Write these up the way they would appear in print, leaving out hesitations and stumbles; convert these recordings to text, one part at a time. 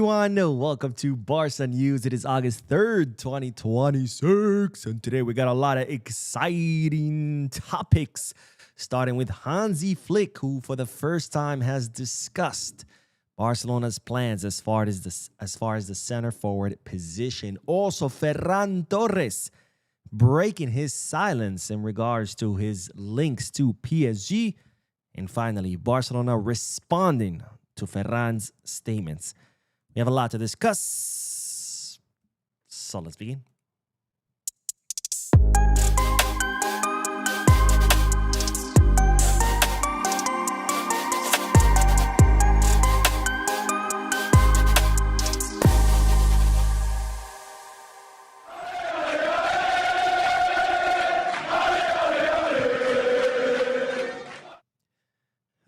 everyone. Welcome to Barca News. It is August 3rd, 2026. And today we got a lot of exciting topics, starting with Hansi Flick, who for the first time has discussed Barcelona's plans as far as the center forward position. Also, Ferran Torres breaking his silence in regards to his links to PSG. And finally, Barcelona responding to Ferran's statements. We have a lot to discuss, so let's begin.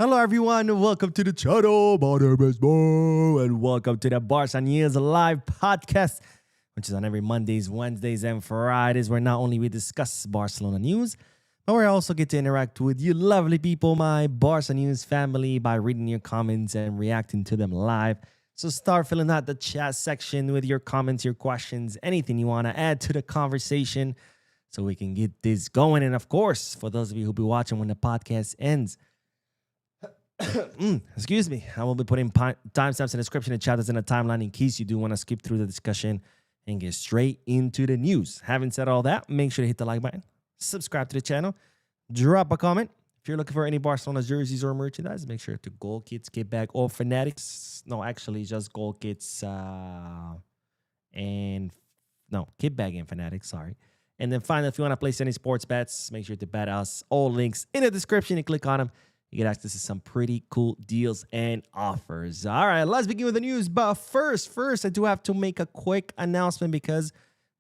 Hello everyone, welcome to the channel. My name is Mo, and welcome to the Barca News live podcast, which is on every Mondays, Wednesdays, and Fridays, where not only we discuss Barcelona news, but we also get to interact with you lovely people, my Barca News family, by reading your comments and reacting to them live. So start filling out the chat section with your comments, your questions, anything you want to add to the conversation so we can get this going. And of course, for those of you who'll be watching when the podcast ends, excuse me, I will be putting timestamps in the description and chapters in the timeline in case you do want to skip through the discussion and get straight into the news. Having said all that, make sure to hit the like button, subscribe to the channel, drop a comment. If you're looking for any Barcelona jerseys or merchandise, make sure to Goal Kits, Kit Bag, or Fanatics. No, actually, just Goal Kits Kit Bag and Fanatics, sorry. And then finally, if you want to place any sports bets, make sure to bet us. All links in the description and click on them. You get access to some pretty cool deals and offers. All right, let's begin with the news. But first, I do have to make a quick announcement because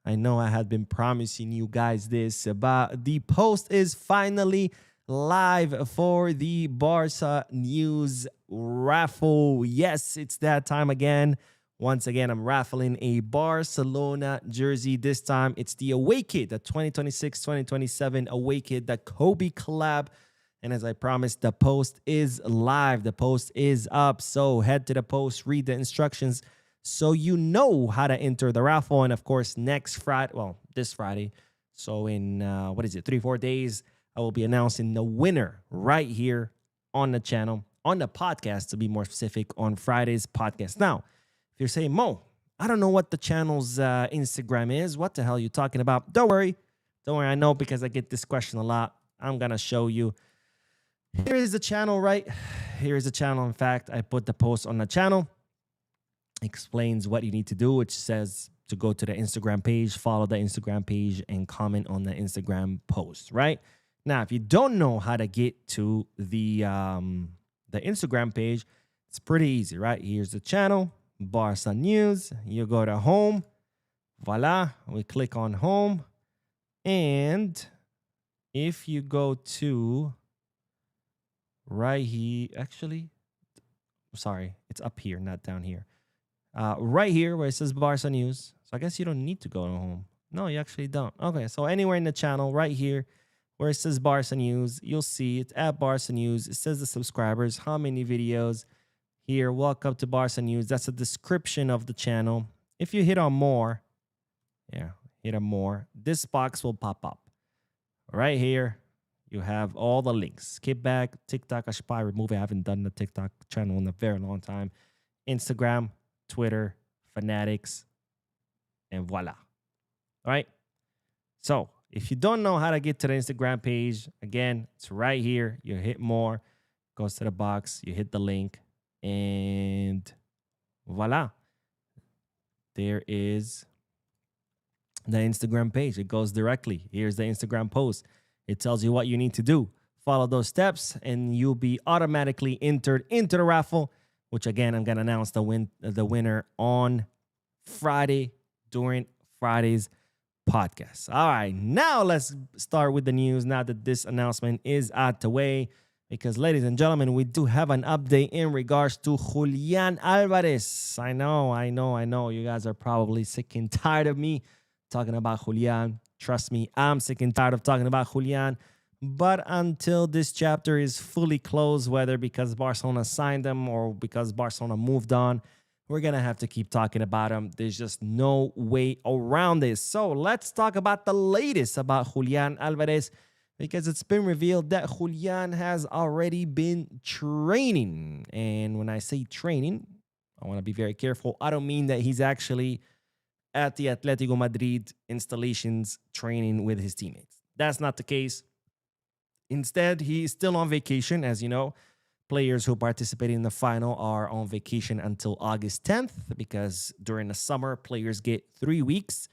I know I had been promising you guys this. But the post is finally live for the Barca News raffle. Yes, it's that time again. Once again, I'm raffling a Barcelona jersey. This time, it's the away kit, the 2026-2027 away kit, the Kobe collab. And as I promised, the post is live. The post is up. So head to the post, read the instructions so you know how to enter the raffle. And of course, next Friday, well, this Friday. So in, 3-4 days, I will be announcing the winner right here on the channel, on the podcast, to be more specific, on Friday's podcast. Now, if you're saying, Mo, I don't know what the channel's Instagram is. What the hell are you talking about? Don't worry. I know because I get this question a lot. I'm going to show you. Here is the channel, right? Here is the channel. In fact, I put the post on the channel. Explains what you need to do, which says to go to the Instagram page, follow the Instagram page, and comment on the Instagram post, right? Now, if you don't know how to get to the Instagram page, it's pretty easy, right? Here's the channel, Barca News. You go to home. Voila. We click on home. And if you go to right here, actually, sorry, it's up here, not down here. Right here where it says Barca News. So I guess you don't need to go to home. No, you actually don't. Okay, so anywhere in the channel, right here where it says Barca News, you'll see it's at Barca News. It says the subscribers, how many videos. Here, welcome to Barca News. That's a description of the channel. If you hit on more, hit on more, this box will pop up. Right here, you have all the links. Kit Bag, TikTok, I should probably remove it. I haven't done the TikTok channel in a very long time. Instagram, Twitter, Fanatics, and voila. All right? So, if you don't know how to get to the Instagram page, again, it's right here. You hit more, goes to the box, you hit the link, and voila. There is the Instagram page. It goes directly. Here's the Instagram post. It tells you what you need to do. Follow those steps, and you'll be automatically entered into the raffle, which, again, I'm going to announce the winner on Friday during Friday's podcast. All right, now let's start with the news now that this announcement is out the way, because, ladies and gentlemen, we do have an update in regards to Julian Alvarez. I know. You guys are probably sick and tired of me talking about Julian. Trust me, I'm sick and tired of talking about Julian. But until this chapter is fully closed, whether because Barcelona signed him or because Barcelona moved on, we're going to have to keep talking about him. There's just no way around this. So let's talk about the latest about Julian Alvarez, because it's been revealed that Julian has already been training. And when I say training, I want to be very careful. I don't mean that he's actually at the Atletico Madrid installations training with his teammates. That's not the case. Instead, he's still on vacation. As you know, players who participate in the final are on vacation until August 10th, because during the summer, players get 3 weeks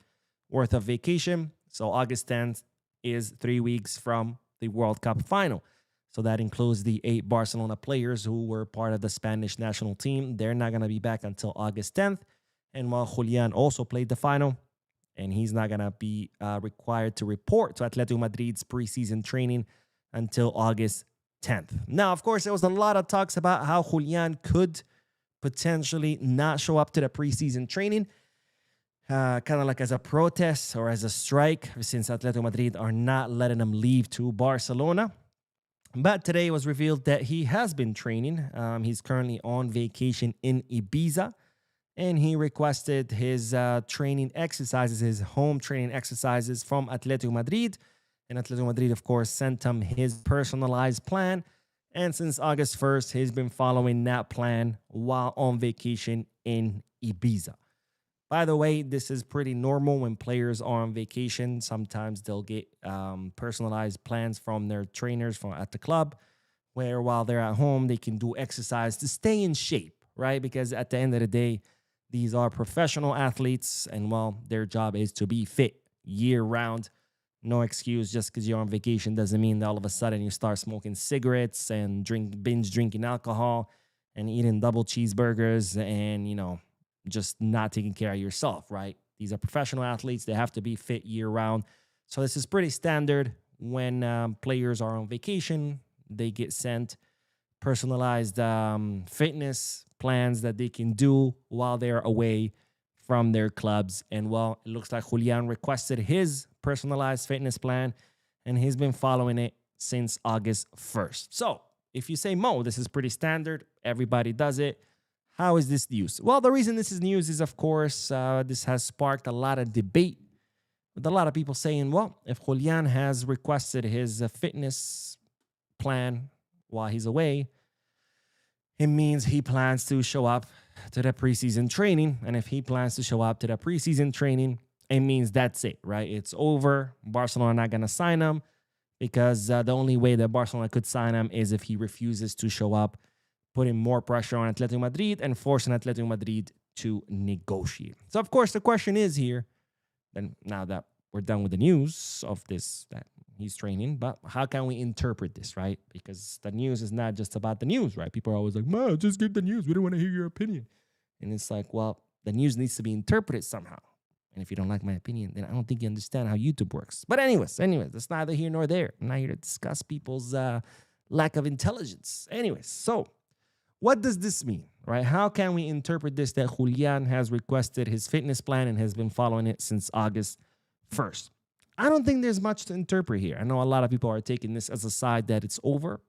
worth of vacation. So August 10th is 3 weeks from the World Cup final. So that includes the 8 Barcelona players who were part of the Spanish national team. They're not going to be back until August 10th. And while Julian also played the final, and he's not going to be required to report to Atletico Madrid's preseason training until August 10th. Now, of course, there was a lot of talks about how Julian could potentially not show up to the preseason training, kind of like as a protest or as a strike, since Atletico Madrid are not letting him leave to Barcelona. But today it was revealed that he has been training. He's currently on vacation in Ibiza, and he requested his training exercises, his home training exercises from Atletico Madrid. And Atletico Madrid, of course, sent him his personalized plan. And since August 1st, he's been following that plan while on vacation in Ibiza. By the way, this is pretty normal when players are on vacation. Sometimes they'll get personalized plans from their trainers at the club, where while they're at home, they can do exercise to stay in shape, right? Because at the end of the day, these are professional athletes, and well, their job is to be fit year round. No excuse. Just because you're on vacation doesn't mean that all of a sudden you start smoking cigarettes and binge drinking alcohol and eating double cheeseburgers and, just not taking care of yourself, right? These are professional athletes. They have to be fit year round. So this is pretty standard when players are on vacation. They get sent personalized fitness plans that they can do while they're away from their clubs. And well, it looks like Julian requested his personalized fitness plan, and he's been following it since August 1st. So if you say, Mo, this is pretty standard, everybody does it, how is this news? Well, the reason this is news is, of course, this has sparked a lot of debate, with a lot of people saying, well, if Julian has requested his fitness plan while he's away, it means he plans to show up to the preseason training. And if he plans to show up to the preseason training, it means that's it, right? It's over. Barcelona are not going to sign him, because the only way that Barcelona could sign him is if he refuses to show up, putting more pressure on Atletico Madrid and forcing Atletico Madrid to negotiate. So, of course, the question is here, then now that we're done with the news of this, that he's training, but how can we interpret this, right? Because the news is not just about the news, right? People are always like, "Man, just give the news. We don't want to hear your opinion." And it's like, well, the news needs to be interpreted somehow. And if you don't like my opinion, then I don't think you understand how YouTube works. But anyways, that's neither here nor there. I'm not here to discuss people's lack of intelligence. Anyways, so what does this mean, right? How can we interpret this, that Julian has requested his fitness plan and has been following it since August 1st? I don't think there's much to interpret here. I know a lot of people are taking this as a sign that it's over.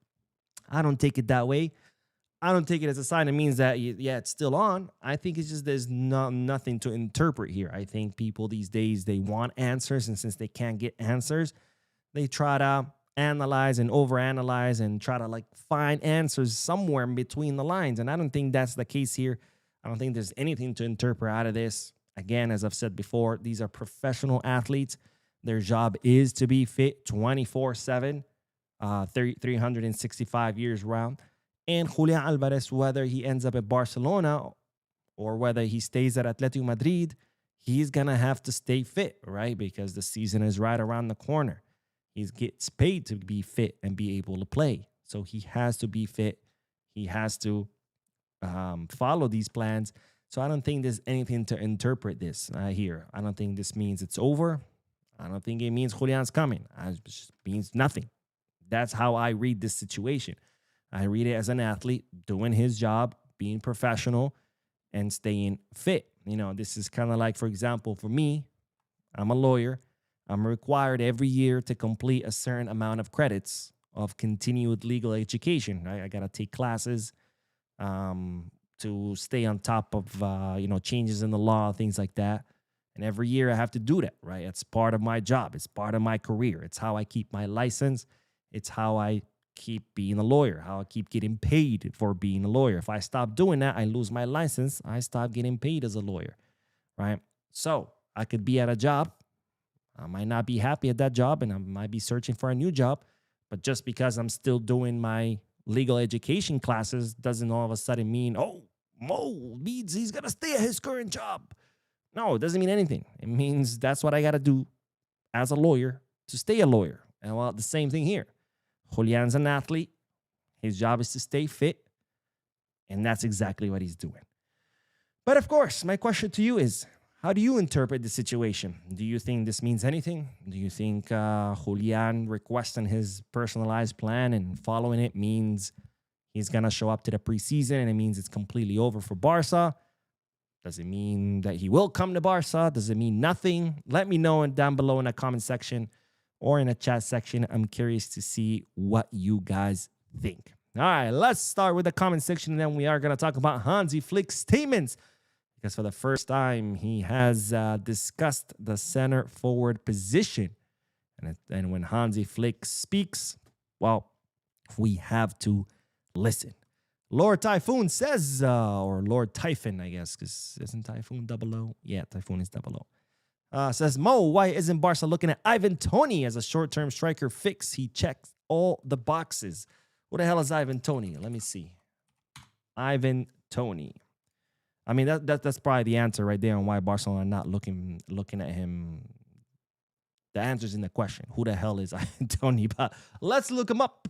I don't take it that way. I don't take it as a sign that means that, yeah, it's still on. I think it's just there's nothing to interpret here. I think people these days, they want answers, and since they can't get answers, they try to analyze and overanalyze and try to find answers somewhere in between the lines. And I don't think that's the case here. I don't think there's anything to interpret out of this. Again, as I've said before, these are professional athletes. Their job is to be fit 24/7, 365 years round. And Julian Alvarez, whether he ends up at Barcelona or whether he stays at Atletico Madrid, he's going to have to stay fit, right? Because the season is right around the corner. He gets paid to be fit and be able to play. So he has to be fit. He has to follow these plans. So I don't think there's anything to interpret this here. I don't think this means it's over. I don't think it means Julian's coming. It just means nothing. That's how I read this situation. I read it as an athlete doing his job, being professional, and staying fit. This is kind of like, for example, for me, I'm a lawyer. I'm required every year to complete a certain amount of credits of continued legal education. Right? I got to take classes to stay on top of changes in the law, things like that. And every year I have to do that, right? It's part of my job. It's part of my career. It's how I keep my license. It's how I keep being a lawyer, how I keep getting paid for being a lawyer. If I stop doing that, I lose my license. I stop getting paid as a lawyer, right? So I could be at a job. I might not be happy at that job, and I might be searching for a new job. But just because I'm still doing my legal education classes doesn't all of a sudden mean, oh, Mo means he's going to stay at his current job. No, it doesn't mean anything. It means that's what I got to do as a lawyer to stay a lawyer. And well, the same thing here. Julian's an athlete. His job is to stay fit. And that's exactly what he's doing. But of course, my question to you is, how do you interpret the situation? Do you think this means anything? Do you think Julian requesting his personalized plan and following it means he's going to show up to the preseason and it means it's completely over for Barca? Does it mean that he will come to Barca? Does it mean nothing? Let me know down below in the comment section or in the chat section. I'm curious to see what you guys think. All right, let's start with the comment section, and then we are going to talk about Hansi Flick's statements, because for the first time, he has discussed the center forward position. And when Hansi Flick speaks, well, we have to listen. Lord Typhoon says, or Lord Typhon, I guess, because isn't Typhoon 00? Yeah, Typhoon is 00. Says, Mo, why isn't Barca looking at Ivan Toney as a short-term striker fix? He checks all the boxes. Who the hell is Ivan Toney? Let me see. Ivan Toney. I mean, that's probably the answer right there on why Barcelona are not looking at him. The answer's in the question. Who the hell is Ivan Toney? But let's look him up.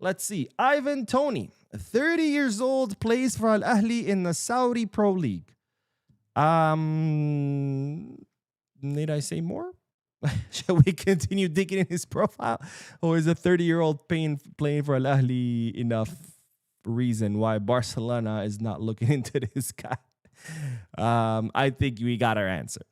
Let's see. Ivan Toney, 30 years old, plays for Al Ahly in the Saudi Pro League. Need I say more? Shall we continue digging in his profile? Or is a 30-year-old playing for Al Ahly enough reason why Barcelona is not looking into this guy? I think we got our answer.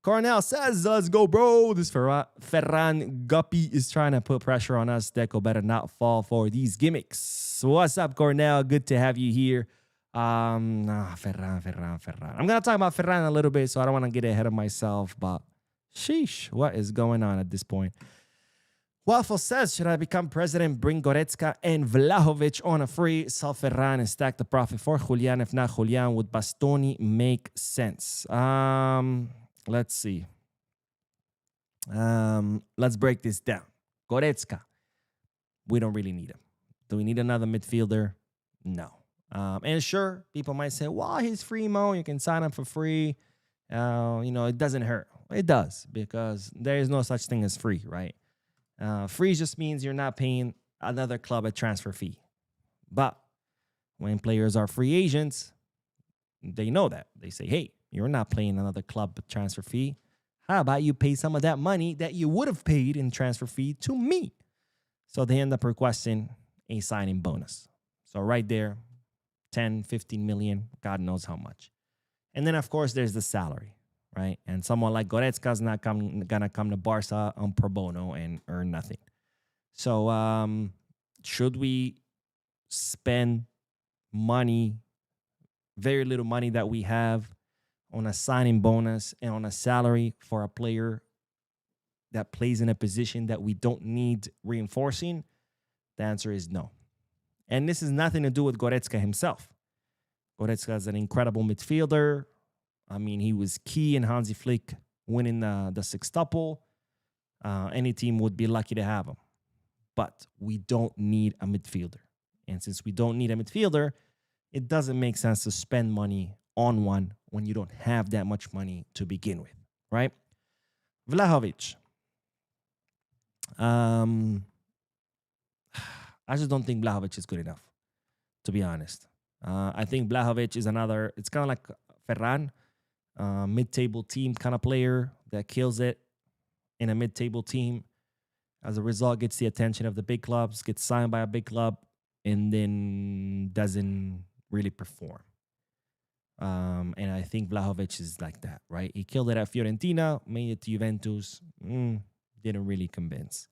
Cornell says, let's go, bro. This Ferran Guppy is trying to put pressure on us. Deco better not fall for these gimmicks. What's up, Cornell? Good to have you here. Ferran. I'm going to talk about Ferran a little bit, so I don't want to get ahead of myself, but sheesh, what is going on at this point? Waffle says, should I become president, bring Goretzka and Vlahovic on a free, sell Ferran and stack the profit for Julian? If not Julian, would Bastoni make sense? Let's see. Let's break this down. Goretzka, we don't really need him. Do we need another midfielder? No. And sure, people might say, well, he's free, Mo. You can sign him for free. It doesn't hurt. It does, because there is no such thing as free, right? Free just means you're not paying another club a transfer fee. But when players are free agents, they know that. They say, hey, you're not paying another club a transfer fee. How about you pay some of that money that you would have paid in transfer fee to me? So they end up requesting a signing bonus. So right there, 10, 15 million, God knows how much. And then, of course, there's the salary, right? And someone like Goretzka is not going to come to Barca on pro bono and earn nothing. So should we spend money, very little money that we have, on a signing bonus and on a salary for a player that plays in a position that we don't need reinforcing? The answer is no. And this has nothing to do with Goretzka himself. Goretzka is an incredible midfielder. I mean, he was key in Hansi Flick winning the sextuple. Any team would be lucky to have him. But we don't need a midfielder. And since we don't need a midfielder, it doesn't make sense to spend money on one when you don't have that much money to begin with, right? Vlahovic. I just don't think Vlahovic is good enough, to be honest. I think Vlahovic is it's kind of like Ferran, mid-table team kind of player that kills it in a mid-table team. As a result, gets the attention of the big clubs, gets signed by a big club, and then doesn't really perform. And I think Vlahovic is like that, right? He killed it at Fiorentina, made it to Juventus, didn't really convince.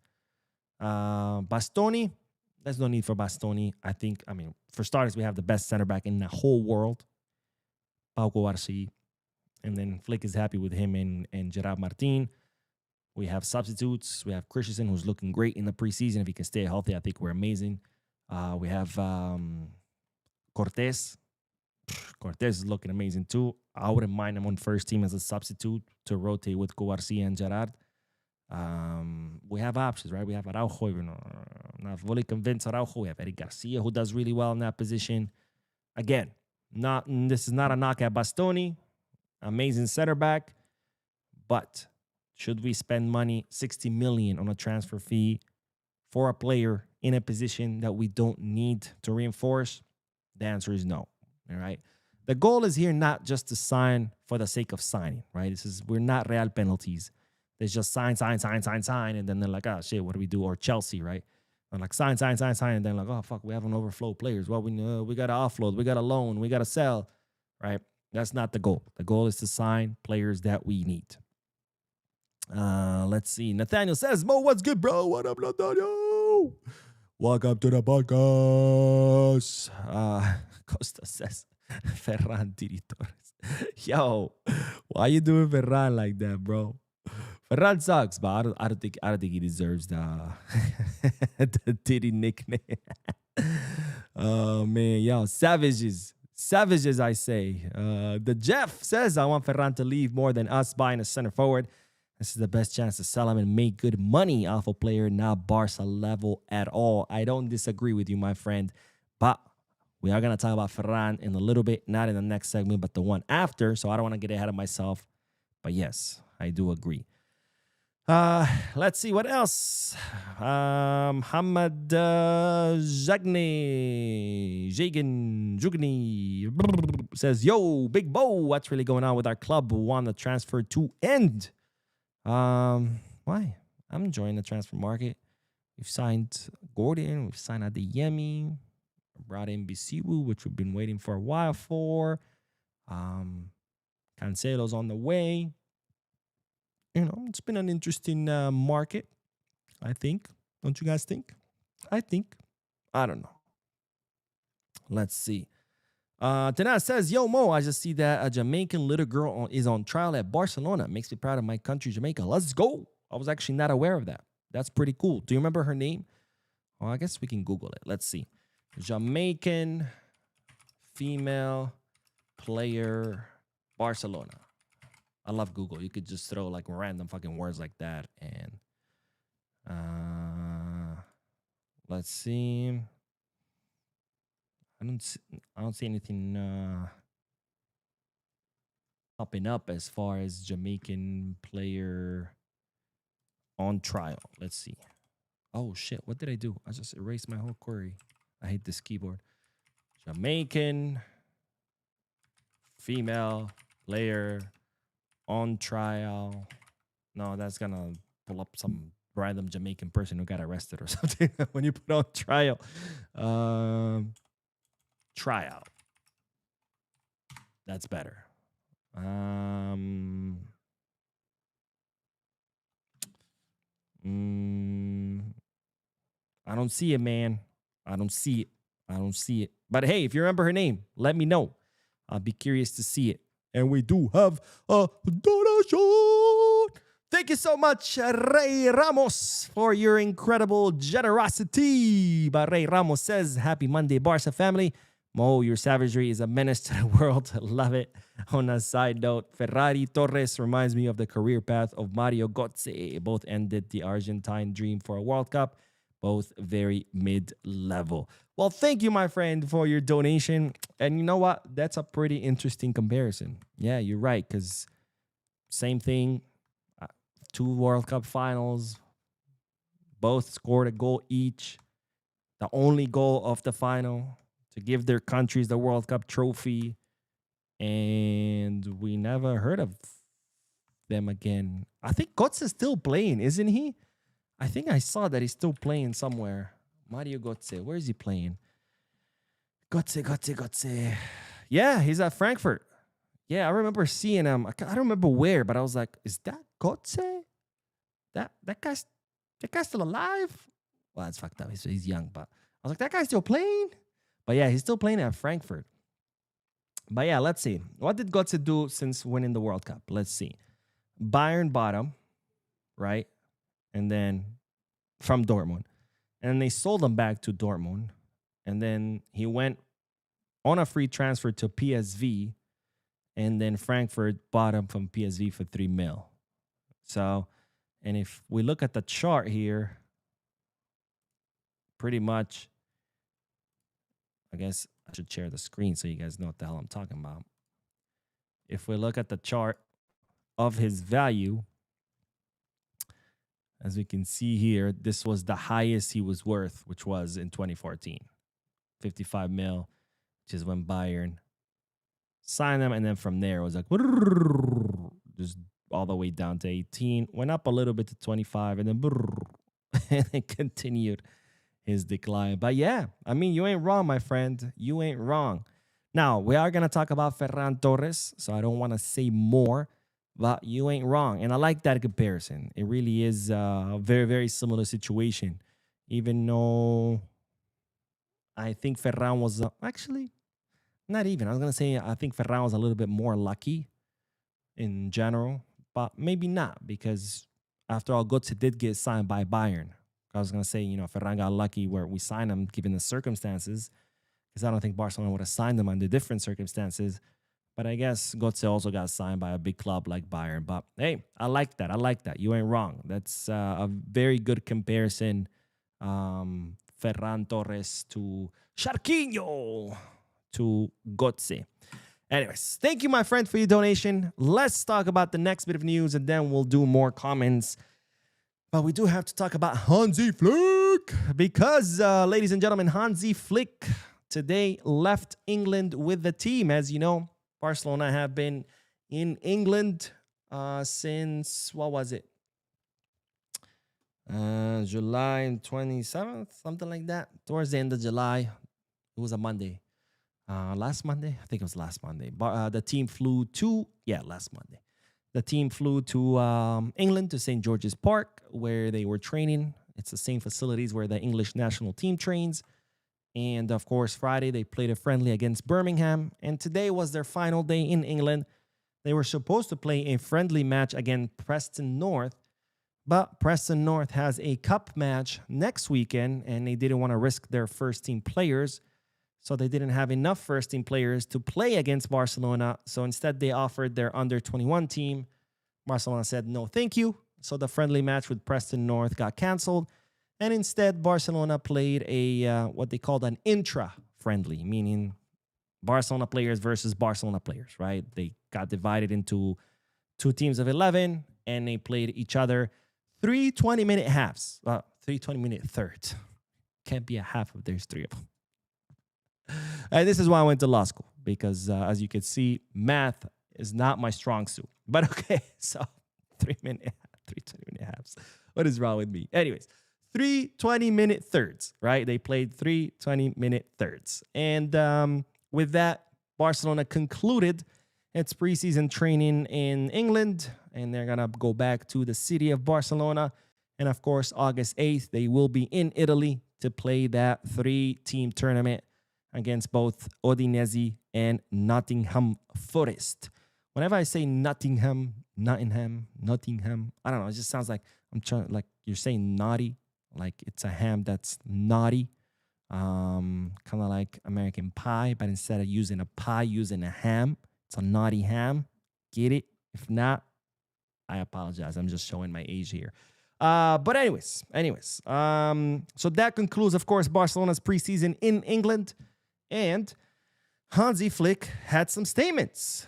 Bastoni, There's no need for Bastoni. I mean, for starters, we have the best center back in the whole world, Pau Cubarsí. And then Flick is happy with him and Gerard Martin. We have substitutes. We have Christensen, who's looking great in the preseason. If he can stay healthy, I think we're amazing. We have Cortés. Cortés is looking amazing too. I wouldn't mind him on first team as a substitute to rotate with Cubarsí and Gerard. We have options, right? We have Araujo. Not fully convinced Araujo. We have Eric Garcia, who does really well in that position. Again, this is not a knock at Bastoni. Amazing center back. But should we spend money, 60 million on a transfer fee for a player in a position that we don't need to reinforce? The answer is no. All right. The goal is here not just to sign for the sake of signing, right? We're not Real penalties. There's just sign, and then they're like, oh shit, what do we do? Or Chelsea, right? And like sign, and then like, oh fuck, we have an overflow players. Well, we gotta offload, we gotta loan, we gotta sell, right? That's not the goal. The goal is to sign players that we need. Let's see. Nathaniel says, Mo, what's good, bro? What up, Nathaniel? Welcome to the podcast. Costa says, Ferran Torres. Yo, why you doing Ferran like that, bro? Ferran sucks, but I don't think he deserves the the Diddy nickname. Oh man, yo, savages, I say. The Jeff says I want Ferran to leave more than us buying a center forward. This is the best chance to sell him and make good money off a player, not Barca level at all. I don't disagree with you, my friend, but we are going to talk about Ferran in a little bit, not in the next segment, but the one after, so I don't want to get ahead of myself. But yes, I do agree. Let's see what else. Hamad Jugni says, yo, Big Bo, what's really going on with our club? We want the transfer to end. Why? I'm enjoying the transfer market. We've signed Gordon. We've signed Adeyemi. Brought in Bisiwu, which we've been waiting for a while for. Cancelo's on the way. You know, it's been an interesting market, I think. Don't you guys think? I think. I don't know. Let's see. Tana says, yo, Mo, I just see that a Jamaican little girl is on trial at Barcelona. Makes me proud of my country, Jamaica. Let's go. I was actually not aware of that. That's pretty cool. Do you remember her name? Well, I guess we can Google it. Let's see. Jamaican female player, Barcelona. I love Google. You could just throw like random fucking words like that. And let's see. I don't see anything popping up as far as Jamaican player on trial. Let's see. Oh shit! What did I do? I just erased my whole query. I hate this keyboard. Jamaican female player on trial. No, that's gonna pull up some random Jamaican person who got arrested or something when you put on trial. Tryout. That's better. I don't see it, man. I don't see it. But hey, if you remember her name, let me know. I'll be curious to see it. And we do have a donation. Thank you so much, Ray Ramos, for your incredible generosity. But Ray Ramos says, happy Monday, Barca family. Mo, your savagery is a menace to the world. Love it. On a side note, Ferran Torres reminds me of the career path of Mario Götze. Both ended the Argentine dream for a World Cup. Both very mid-level. Well, thank you, my friend, for your donation. And you know what? That's a pretty interesting comparison. Yeah, you're right, because same thing. 2 World Cup finals. Both scored a goal each. The only goal of the final to give their countries the World Cup trophy. And we never heard of them again. I think Götze is still playing, isn't he? I think I saw that he's still playing somewhere. Mario Götze. Where is he playing? Götze. Yeah, he's at Frankfurt. Yeah, I remember seeing him. I don't remember where, but I was like, is that Götze? That guy's still alive? Well, that's fucked up. He's young, but I was like, that guy's still playing? But yeah, he's still playing at Frankfurt. But yeah, let's see. What did Götze do since winning the World Cup? Let's see. Bayern bought him, right? And then from Dortmund. And they sold him back to Dortmund. And then he went on a free transfer to PSV. And then Frankfurt bought him from PSV for 3 mil. So, and if we look at the chart here, pretty much, I guess I should share the screen so you guys know what the hell I'm talking about. If we look at the chart of his value, as we can see here, this was the highest he was worth, which was in 2014. 55 mil, which is when Bayern signed him. And then from there, it was like, just all the way down to 18. Went up a little bit to 25, and then and it continued his decline. But yeah, I mean, you ain't wrong, my friend. You ain't wrong. Now, we are going to talk about Ferran Torres, so I don't want to say more, but you ain't wrong. And I like that comparison. It really is a very, very similar situation. Even though I think Ferran was actually not even. I was going to say I think Ferran was a little bit more lucky in general, but maybe not, because after all, Götze did get signed by Bayern. I was going to say, you know, Ferran got lucky where we signed him given the circumstances, because I don't think Barcelona would have signed him under different circumstances. But I guess Götze also got signed by a big club like Bayern. But hey, I like that. I like that. You ain't wrong. That's a very good comparison. Ferran Torres to Sharquinho to Götze. Anyways, thank you, my friend, for your donation. Let's talk about the next bit of news, and then we'll do more comments. But we do have to talk about Hansi Flick, because, ladies and gentlemen, Hansi Flick today left England with the team. As you know, Barcelona have been in England since, what was it? July 27th, something like that. Towards the end of July. It was a Monday. Last Monday? I think it was last Monday. But the team flew to, last Monday. The team flew to England, to St. George's Park, where they were training. It's the same facilities where the English national team trains. And, of course, Friday they played a friendly against Birmingham. And today was their final day in England. They were supposed to play a friendly match against Preston North. But Preston North has a cup match next weekend, and they didn't want to risk their first-team players. So they didn't have enough first-team players to play against Barcelona. So instead, they offered their under-21 team. Barcelona said, no, thank you. So the friendly match with Preston North got canceled. And instead, Barcelona played a what they called an intra-friendly, meaning Barcelona players versus Barcelona players, right? They got divided into 2 teams of 11, and they played each other 3 20-minute halves. 3 20-minute thirds. Can't be a half if there's 3 of them. And this is why I went to law school, because as you can see, math is not my strong suit. But okay, so 3 20-minute halves. What is wrong with me? Anyways, 3 20-minute thirds, right? They played 3 20-minute thirds. And with that, Barcelona concluded its preseason training in England, and they're going to go back to the city of Barcelona. And of course, August 8th, they will be in Italy to play that 3-team tournament against both Udinese and Nottingham Forest. Whenever I say Nottingham, I don't know, it just sounds like like you're saying naughty, like it's a ham that's naughty. Kind of like American Pie, but instead of using a pie, using a ham. It's a naughty ham. Get it? If not, I apologize. I'm just showing my age here. But anyways. So that concludes, of course, Barcelona's preseason in England. And Hansi Flick had some statements,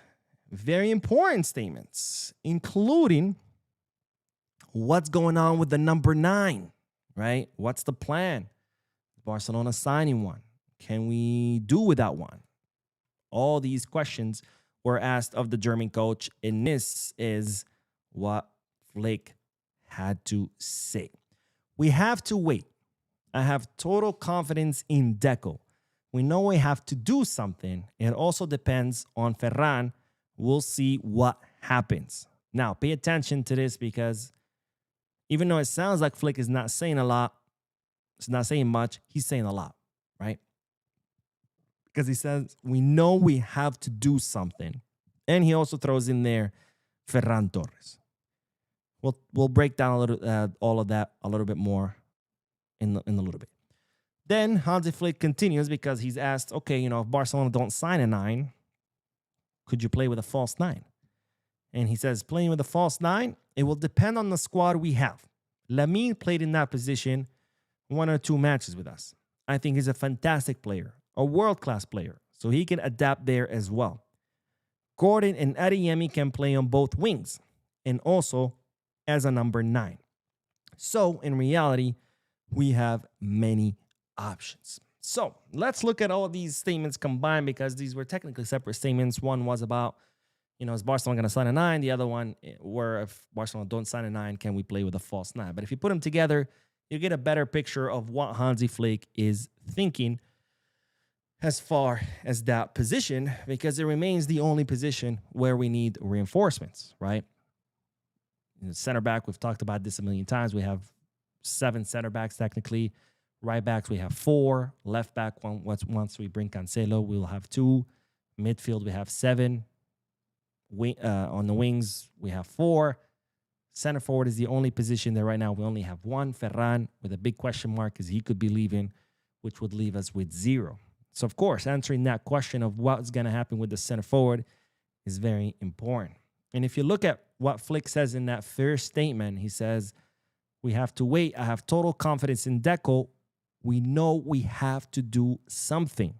very important statements, including what's going on with the number 9, right? What's the plan? Barcelona signing one. Can we do without one? All these questions were asked of the German coach, and this is what Flick had to say. We have to wait. I have total confidence in Deco. We know we have to do something. It also depends on Ferran. We'll see what happens. Now, pay attention to this, because even though it sounds like Flick is not saying a lot, it's not saying much, he's saying a lot. right? Because he says, we know we have to do something. And he also throws in there Ferran Torres. We'll break down a little all of that a little bit more in a little bit. Then Hansi Flick continues because he's asked, okay, if Barcelona don't sign a 9, could you play with a false 9? And he says, playing with a false 9, it will depend on the squad we have. Lamine played in that position 1 or 2 matches with us. I think he's a fantastic player, a world-class player, so he can adapt there as well. Gordon and Adeyemi can play on both wings and also as a number 9. So in reality, we have many options. So let's look at all these statements combined because these were technically separate statements. One was about, is Barcelona going to sign a 9? The other one were, if Barcelona don't sign a 9, can we play with a false 9? But if you put them together, you get a better picture of what Hansi Flick is thinking as far as that position, because it remains the only position where we need reinforcements, right? Center back, we've talked about this a million times. We have 7 center backs technically. Right backs, we have 4. Left back, once we bring Cancelo, we'll have 2. Midfield, we have 7. On the wings, we have 4. Center forward is the only position that right now we only have 1. Ferran, with a big question mark, because he could be leaving, which would leave us with 0. So, of course, answering that question of what's going to happen with the center forward is very important. And if you look at what Flick says in that first statement, he says, we have to wait. I have total confidence in Deco. We know we have to do something.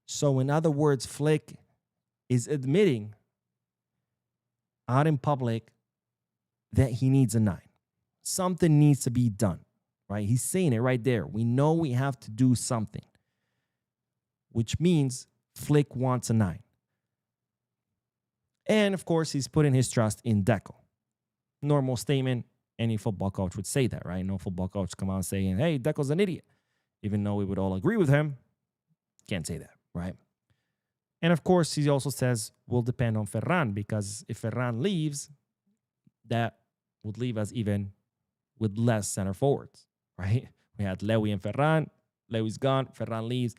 So, in other words, Flick is admitting out in public that he needs a 9. Something needs to be done, right? He's saying it right there. We know we have to do something, which means Flick wants a 9. And, of course, he's putting his trust in Deco. Normal statement. Any football coach would say that, right? No football coach come out saying, hey, Deco's an idiot. Even though we would all agree with him, can't say that, right? And, of course, he also says we'll depend on Ferran, because if Ferran leaves, that would leave us even with less center forwards, right? We had Lewy and Ferran. Lewy's gone. Ferran leaves.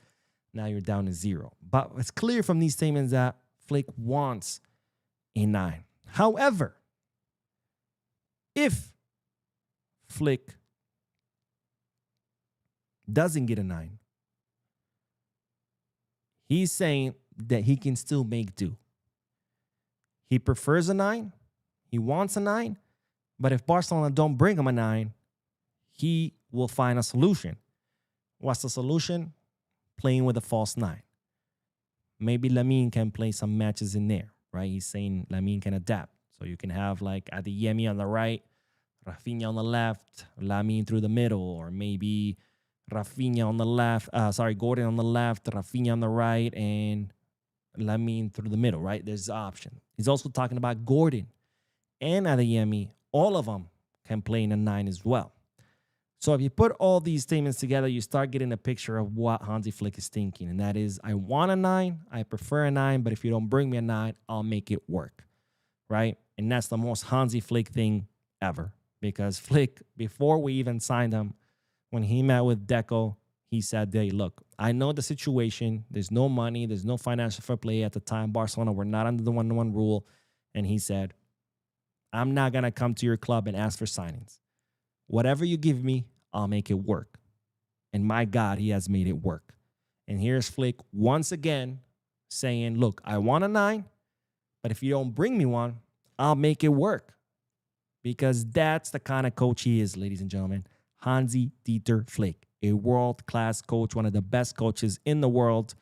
Now you're down to 0. But it's clear from these statements that Flick wants a 9. However, if Flick doesn't get a 9, he's saying that he can still make do. He prefers a 9. He wants a 9. But if Barcelona don't bring him a 9, he will find a solution. What's the solution? Playing with a false 9. Maybe Lamine can play some matches in there, right? He's saying Lamine can adapt. So you can have like Adeyemi on the right, Rafinha on the left, Lamine through the middle, or maybe Rafinha on the left, Gordon on the left, Rafinha on the right, and Lamine through the middle, right? There's the option. He's also talking about Gordon and Adeyemi. All of them can play in a 9 as well. So if you put all these statements together, you start getting a picture of what Hansi Flick is thinking. And that is, I want a 9, I prefer a 9, but if you don't bring me a 9, I'll make it work, right? And that's the most Hansi Flick thing ever. Because Flick, before we even signed him, when he met with Deco, he said, hey, look, I know the situation. There's no money. There's no financial fair play at the time. Barcelona, we're not under the 1-1 rule. And he said, I'm not going to come to your club and ask for signings. Whatever you give me, I'll make it work. And my God, he has made it work. And here's Flick once again saying, look, I want a 9, but if you don't bring me one, I'll make it work. Because that's the kind of coach he is, ladies and gentlemen. Hansi Dieter Flick, a world-class coach, one of the best coaches in the world,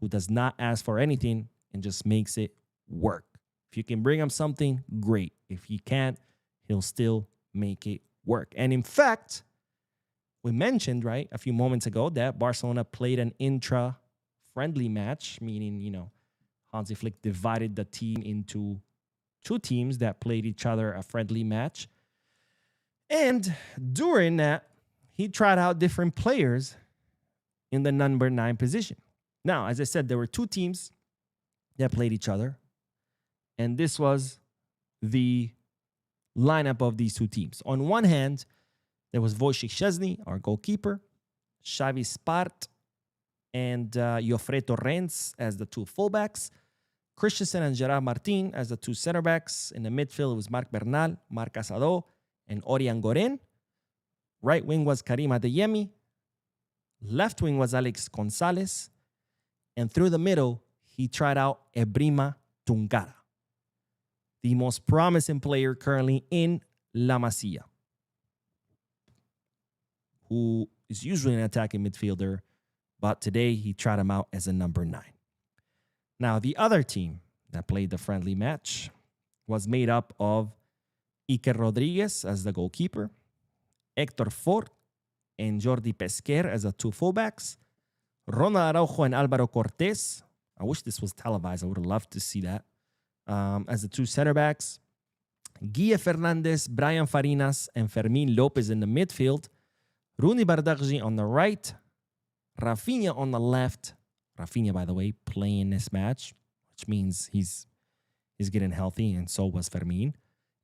who does not ask for anything and just makes it work. If you can bring him something, great. If you can't, he'll still make it work. And in fact, we mentioned, right, a few moments ago that Barcelona played an intra-friendly match, meaning, Hansi Flick divided the team into 2 teams that played each other a friendly match. And during that, he tried out different players in the number 9 position. Now, as I said, there were 2 teams that played each other. And this was the lineup of these 2 teams. On one hand, there was Wojciech Szczesny, our goalkeeper, Xavi Spart, and Jofre Torrens as the two fullbacks. Christensen and Gerard Martin as the two center backs. In the midfield, it was Marc Bernal, Marc Casado, and Orian Goren. Right wing was Karim Adeyemi. Left wing was Alex Gonzalez. And through the middle, he tried out Ebrima Tungara, the most promising player currently in La Masia, who is usually an attacking midfielder, but today he tried him out as a number 9. Now, the other team that played the friendly match was made up of Iker Rodriguez as the goalkeeper, Hector Fort and Jordi Pesquer as the two fullbacks, Ronald Araujo and Alvaro Cortés. I wish this was televised. I would have loved to see that. As the two center backs, Guille Fernandez, Brian Farinas, and Fermin Lopez in the midfield, Rooney Bardghji on the right, Rafinha on the left. Rafinha, by the way, playing this match, which means he's getting healthy, and so was Fermin.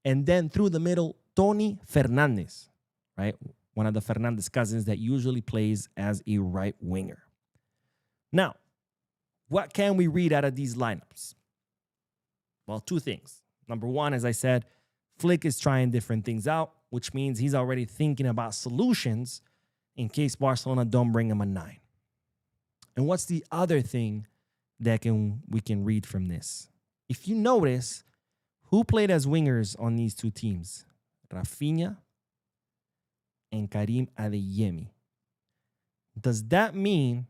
And then through the middle, Tony Fernandez, right? One of the Fernandez cousins that usually plays as a right winger. Now, what can we read out of these lineups? Well, two things. Number one, as I said, Flick is trying different things out, which means he's already thinking about solutions in case Barcelona don't bring him a 9. And what's the other thing that we can read from this? If you notice, who played as wingers on these two teams? Rafinha and Karim Adeyemi. Does that mean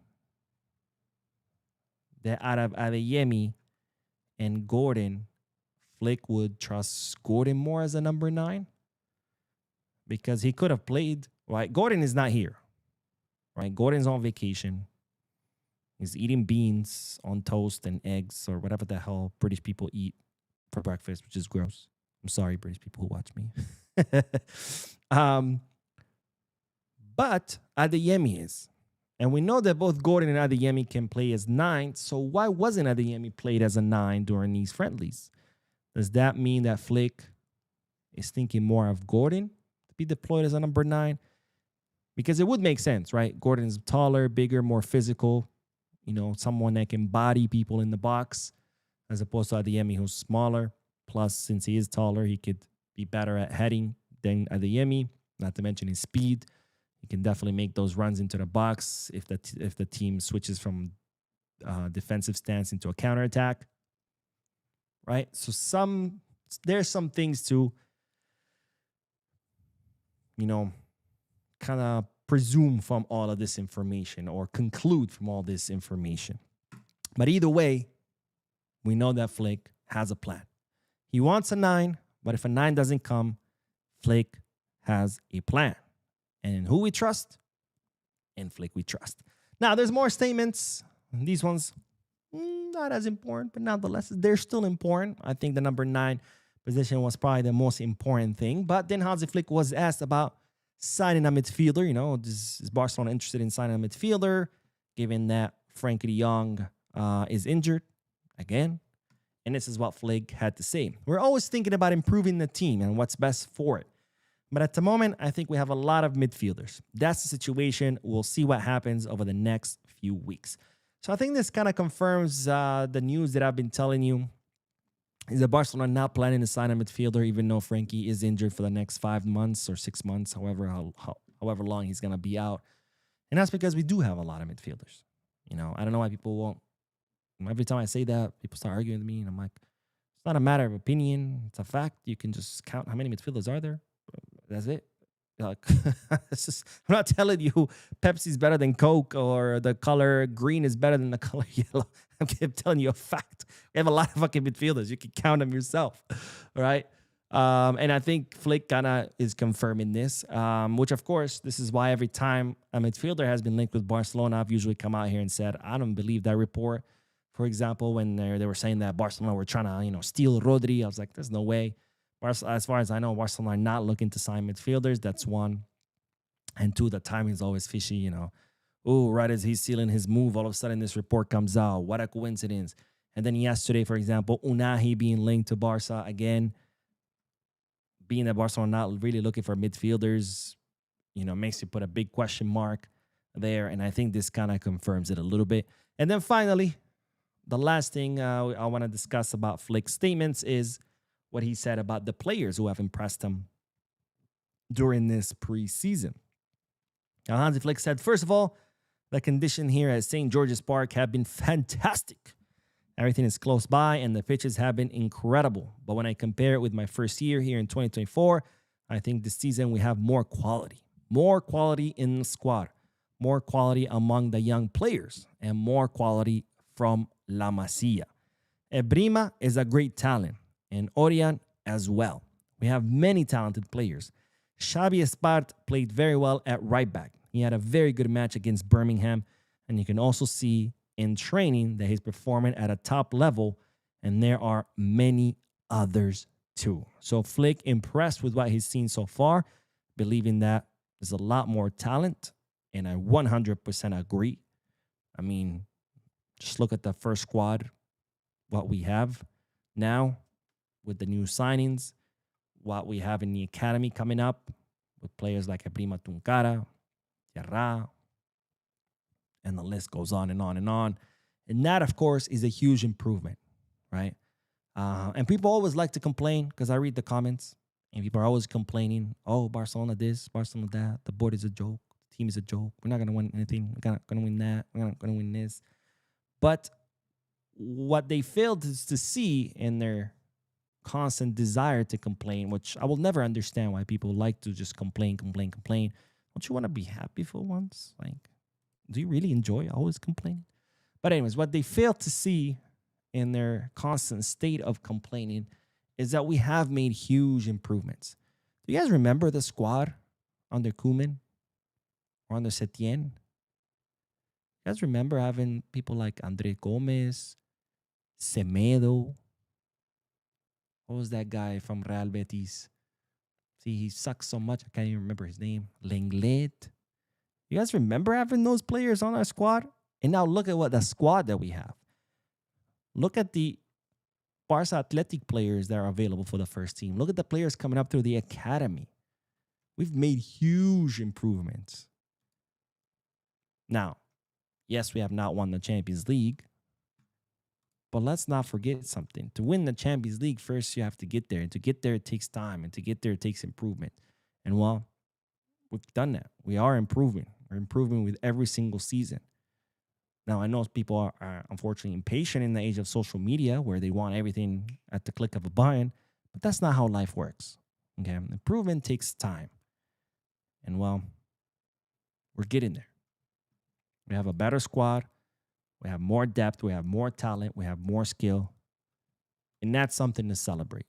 that out of Adeyemi and Gordon, Flick would trust Gordon more as a number 9? Because he could have played, right? Gordon is not here, right? Gordon's on vacation. He's eating beans on toast and eggs or whatever the hell British people eat for breakfast, which is gross. I'm sorry, British people who watch me. But Adeyemi is. And we know that both Gordon and Adeyemi can play as 9. So why wasn't Adeyemi played as a 9 during these friendlies? Does that mean that Flick is thinking more of Gordon to be deployed as a number 9? Because it would make sense, right? Gordon's taller, bigger, more physical. You know, someone that can body people in the box, as opposed to Adeyemi, who's smaller. Plus, since he is taller, he could be better at heading than Adeyemi, not to mention his speed. He can definitely make those runs into the box if the team switches from defensive stance into a counterattack, right? So there's some things to, you know, kind of presume from all of this information or conclude from all this information. But either way, we know that Flick has a plan. He wants a 9, but if a 9 doesn't come, Flick has a plan. And in who we trust? In Flick we trust. Now, there's more statements. These ones, not as important, but nonetheless, they're still important. I think the number 9 position was probably the most important thing. But then Hansi Flick was asked about signing a midfielder. You know, is Barcelona interested in signing a midfielder, given that Frankie de Jong is injured again? And this is what Flick had to say. We're always thinking about improving the team and what's best for it. But at the moment, I think we have a lot of midfielders. That's the situation. We'll see what happens over the next few weeks. So I think this kind of confirms the news that I've been telling you, is that Barcelona not planning to sign a midfielder, even though Frankie is injured for the next 5 months or 6 months, however long he's going to be out. And that's because we do have a lot of midfielders. You know, I don't know why people won't. Every time I say that, people start arguing with me, and I'm like, it's not a matter of opinion. It's a fact. You can just count how many midfielders are there. That's it. Like, I'm not telling you Pepsi's better than Coke or the color green is better than the color yellow. I'm telling you a fact. We have a lot of fucking midfielders. You can count them yourself, right? And I think Flick kind of is confirming this, which, of course, this is why every time a midfielder has been linked with Barcelona, I've usually come out here and said, I don't believe that report. For example, when they were saying that Barcelona were trying to, steal Rodri, I was like, there's no way. As far as I know, Barcelona are not looking to sign midfielders. That's one. And two, the timing is always fishy, Oh, right as he's sealing his move, all of a sudden this report comes out. What a coincidence. And then yesterday, for example, Unahi being linked to Barca again. Being that Barcelona not really looking for midfielders, makes you put a big question mark there. And I think this kind of confirms it a little bit. And then finally, the last thing I want to discuss about Flick's statements is what he said about the players who have impressed him during this preseason. Now, Hansi Flick said, first of all, the condition here at St. George's Park have been fantastic. Everything is close by, and the pitches have been incredible. But when I compare it with my first year here in 2024, I think this season we have more quality in the squad, more quality among the young players, and more quality from La Masia. Ebrima is a great talent, and Orion as well. We have many talented players. Xabi Espart played very well at right back. He had a very good match against Birmingham, and you can also see in training that he's performing at a top level, and there are many others too. So Flick impressed with what he's seen so far, believing that there's a lot more talent, and I 100% agree. I mean, just look at the first squad, what we have now with the new signings, what we have in the academy coming up with players like Ebrima Tunkara, Yarra, and the list goes on and on and on. And that, of course, is a huge improvement, right? And people always like to complain because I read the comments and people are always complaining, oh, Barcelona this, Barcelona that, the board is a joke, the team is a joke, we're not going to win anything, we're not going to win that, we're not going to win this. But what they failed is to see in their constant desire to complain, which I will never understand why people like to just complain. Don't you want to be happy for once? Like, do you really enjoy always complaining? But anyways, what they fail to see in their constant state of complaining is that we have made huge improvements. Do you guys remember the squad under Koeman or under Setien? You guys remember having people like Andre Gomez, Semedo? What was that guy from Real Betis? See, he sucks so much, I can't even remember his name. Lenglet. You guys remember having those players on our squad? And now look at what the squad that we have. Look at the Barca Athletic players that are available for the first team. Look at the players coming up through the academy. We've made huge improvements. Now, yes, we have not won the Champions League, but let's not forget something. To win the Champions League, first you have to get there. And to get there, it takes time. And to get there, it takes improvement. And well, we've done that. We are improving. We're improving with every single season. Now, I know people are unfortunately impatient in the age of social media where they want everything at the click of a button, but that's not how life works. Okay, improvement takes time. And well, we're getting there. We have a better squad. We have more depth. We have more talent. We have more skill. And that's something to celebrate.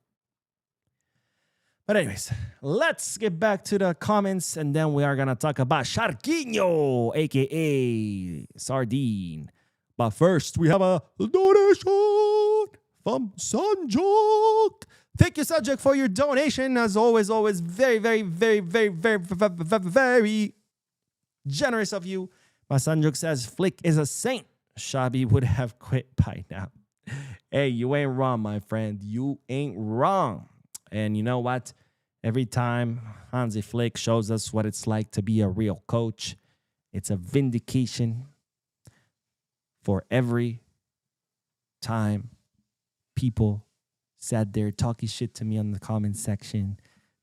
But anyways, let's get back to the comments, and then we are going to talk about Sharquinho, a.k.a. Sardine. But first, we have a donation from Sanjok. Thank you, Sanjok, for your donation. As always, very, very, very, very, very, very generous of you. But Sanjok says, Flick is a saint. Xabi would have quit by now. Hey, you ain't wrong, my friend. You ain't wrong. And you know what? Every time Hansi Flick shows us what it's like to be a real coach, it's a vindication for every time people sat there talking shit to me on the comment section,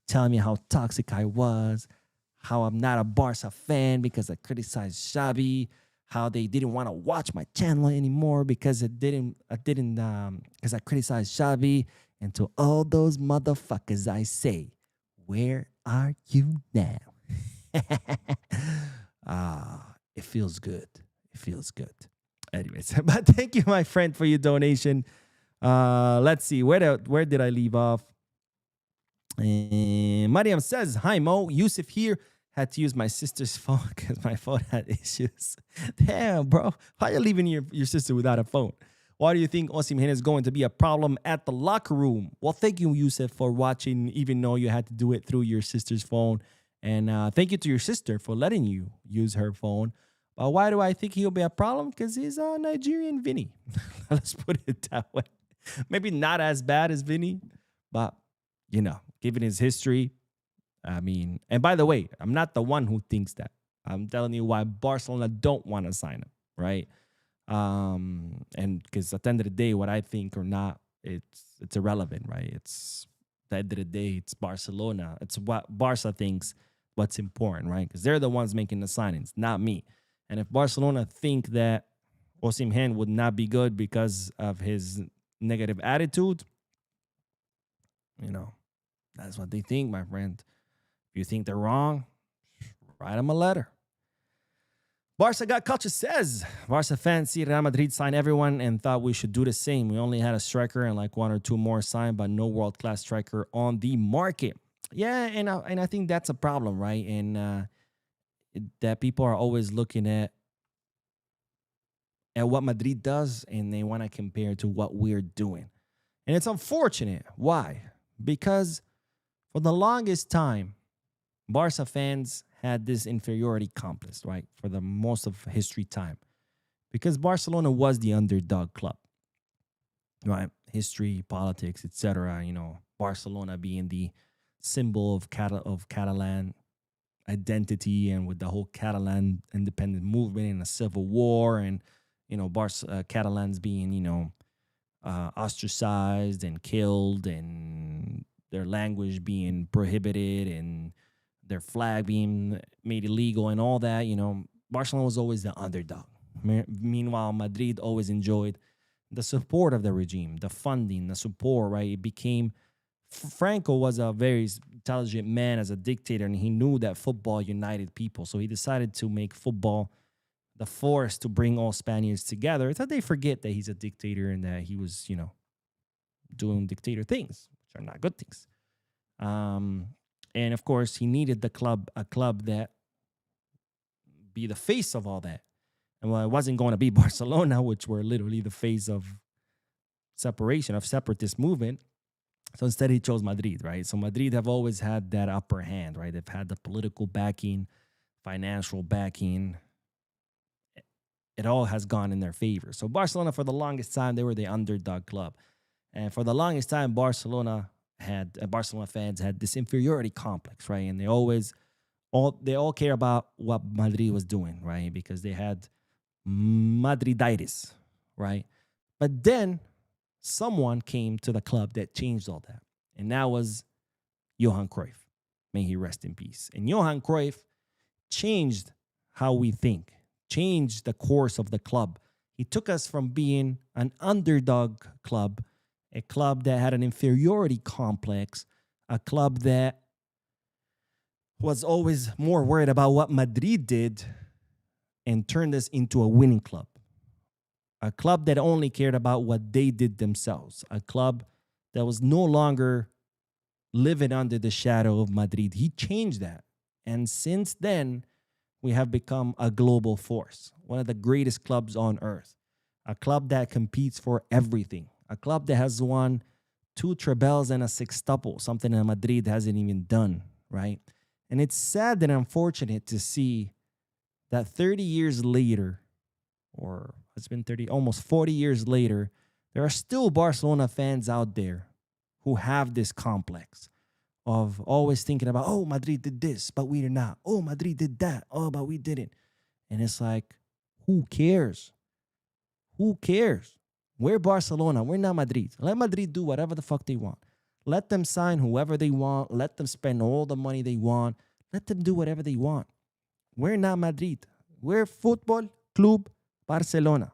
telling me how toxic I was, how I'm not a Barca fan because I criticized Xabi, how they didn't want to watch my channel anymore because I criticized Xabi. And to all those motherfuckers, I say, where are you now? It feels good. It feels good. Anyways, but thank you, my friend, for your donation. Let's see. Where did I leave off? Mariam says, hi, Mo. Yusuf here. Had to use my sister's phone because my phone had issues. Damn, bro. How are you leaving your sister without a phone? Why do you think Osimhen is going to be a problem at the locker room? Well, thank you, Yusuf, for watching, even though you had to do it through your sister's phone. And thank you to your sister for letting you use her phone. But why do I think he'll be a problem? Because he's a Nigerian Vinny. Let's put it that way. Maybe not as bad as Vinny, but, you know, given his history, I mean, and by the way, I'm not the one who thinks that. I'm telling you why Barcelona don't want to sign him, right? And because at the end of the day, what I think or not, it's irrelevant, right? It's at the end of the day, it's Barcelona. It's what Barca thinks what's important, right? Because they're the ones making the signings, not me. And if Barcelona think that Osimhen would not be good because of his negative attitude, you know, that's what they think, my friend. If you think they're wrong, write them a letter. Barca got culture says Barca fans see Real Madrid sign everyone and thought we should do the same. We only had a striker and like one or two more signed, but no world class striker on the market. Yeah, and I think that's a problem, right? And that people are always looking at what Madrid does and they want to compare to what we're doing, and it's unfortunate. Why? Because for the longest time, Barca fans had this inferiority complex, right? For the most of history time. Because Barcelona was the underdog club, right? History, politics, etc. Barcelona being the symbol of Catalan identity, and with the whole Catalan independent movement and the civil war, and Catalans being ostracized and killed, and their language being prohibited, and their flag being made illegal, and all that. Barcelona was always the underdog. Meanwhile, Madrid always enjoyed the support of the regime, the funding, the support, right? It became, Franco was a very intelligent man as a dictator, and he knew that football united people. So he decided to make football the force to bring all Spaniards together. So they forget that he's a dictator and that he was, doing dictator things, which are not good things. And of course, he needed a club that be the face of all that. And well, it wasn't going to be Barcelona, which were literally the face of separatist movement. So instead, he chose Madrid, right? So Madrid have always had that upper hand, right? They've had the political backing, financial backing. It all has gone in their favor. So Barcelona, for the longest time, they were the underdog club. And for the longest time, Barcelona fans had this inferiority complex, right? And they all care about what Madrid was doing, right? Because they had Madriditis, right? But then someone came to the club that changed all that. And that was Johan Cruyff. May he rest in peace. And Johan Cruyff changed how we think, changed the course of the club. He took us from being an underdog club, a club that had an inferiority complex, a club that was always more worried about what Madrid did, and turned us into a winning club. A club that only cared about what they did themselves. A club that was no longer living under the shadow of Madrid. He changed that. And since then, we have become a global force. One of the greatest clubs on earth. A club that competes for everything. A club that has won 2 trebles and a sextuple, something that Madrid hasn't even done, right? And it's sad and unfortunate to see that 30 years later, or it's been almost 40 years later, there are still Barcelona fans out there who have this complex of always thinking about, oh, Madrid did this, but we did not. Oh, Madrid did that. Oh, but we didn't. And it's like, who cares? Who cares? We're Barcelona. We're not Madrid. Let Madrid do whatever the fuck they want. Let them sign whoever they want. Let them spend all the money they want. Let them do whatever they want. We're not Madrid. We're Football Club Barcelona.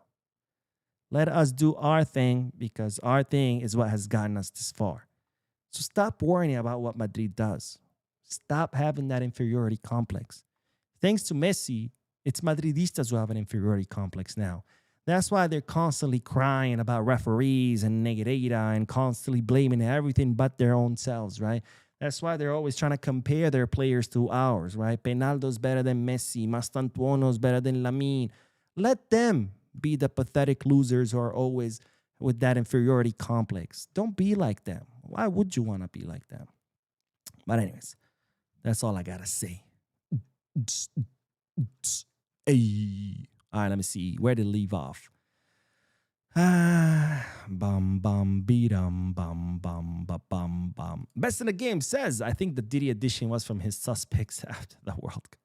Let us do our thing, because our thing is what has gotten us this far. So stop worrying about what Madrid does. Stop having that inferiority complex. Thanks to Messi, it's Madridistas who have an inferiority complex now. That's why they're constantly crying about referees and Negreira and constantly blaming everything but their own selves, right? That's why they're always trying to compare their players to ours, right? Penaldo's better than Messi. Mastantuono's better than Lamine. Let them be the pathetic losers who are always with that inferiority complex. Don't be like them. Why would you want to be like them? But anyways, that's all I got to say. Hey. All right, let me see. Where did it leave off? Bum, bum, beat-um, bum, bum, bum, bum. Best in the game says, I think the Diddy edition was from his suspects after the World Cup.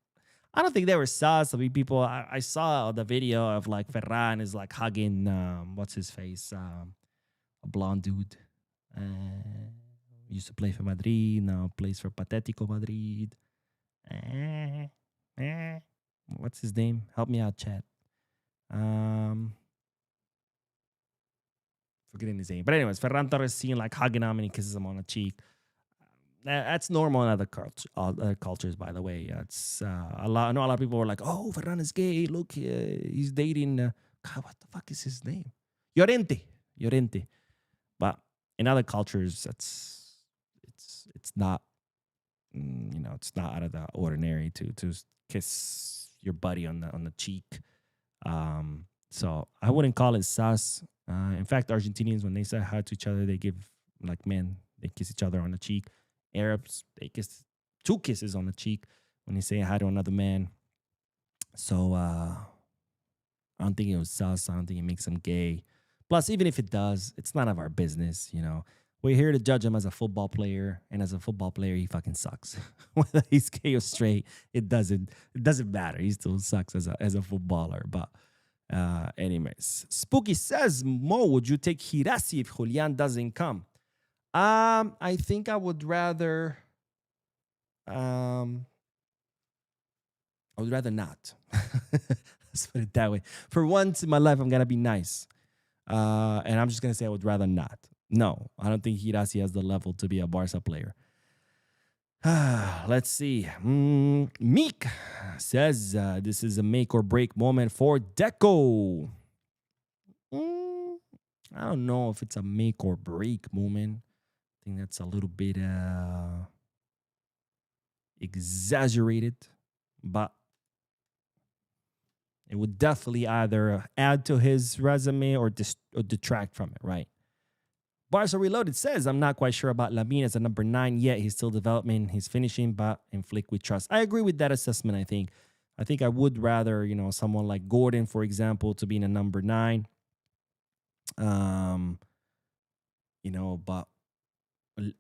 I don't think they were sus. I mean, people. I saw the video of like Ferran is like hugging what's his face, a blonde dude. Used to play for Madrid. Now plays for Patético Madrid. Eh, eh. What's his name? Help me out, chat. Forgetting his name. But anyways, Ferran Torres seen like hugging him and he kisses him on the cheek. That's normal in other cultures, by the way. It's a lot. I know a lot of people were like, "Oh, Ferran is gay. Look, he's dating. God, what the fuck is his name? Llorente. But in other cultures, it's not. It's not out of the ordinary to kiss your buddy on the cheek. So I wouldn't call it sus. In fact, Argentinians, when they say hi to each other, they give like men, they kiss each other on the cheek. Arabs, they kiss 2 kisses on the cheek when they say hi to another man. So I don't think it was sus. I don't think it makes them gay. Plus, even if it does, it's none of our business, We're here to judge him as a football player, and as a football player, he fucking sucks. Whether he's gay or straight, it doesn't matter. He still sucks as a footballer. But anyways, Spooky says, Mo, would you take Hirasi if Julian doesn't come? I think I would rather. I would rather not. Let's put it that way. For once in my life, I'm gonna be nice, and I'm just gonna say I would rather not. No, I don't think Hirasi has the level to be a Barca player. Let's see. Meek says this is a make or break moment for Deco. I don't know if it's a make or break moment. I think that's a little bit exaggerated, but it would definitely either add to his resume or detract from it, right? Barca Reloaded says, I'm not quite sure about Lamine as a number 9 yet. He's still developing. He's finishing, but in Flick we trust. I agree with that assessment, I think. I think I would rather, someone like Gordon, for example, to be in a number 9. But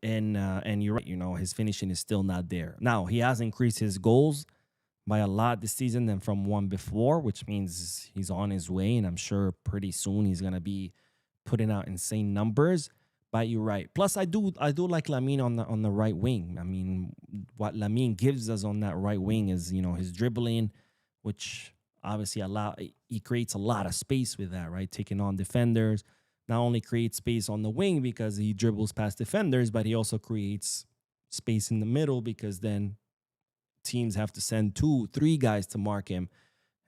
and you're right, his finishing is still not there. Now, he has increased his goals by a lot this season than from one before, which means he's on his way, and I'm sure pretty soon he's going to be putting out insane numbers. But you're right. Plus, I do like Lamine on the right wing. I mean, what Lamine gives us on that right wing is, his dribbling, which obviously he creates a lot of space with that, right? Taking on defenders. Not only creates space on the wing because he dribbles past defenders, but he also creates space in the middle because then teams have to send 2-3 guys to mark him.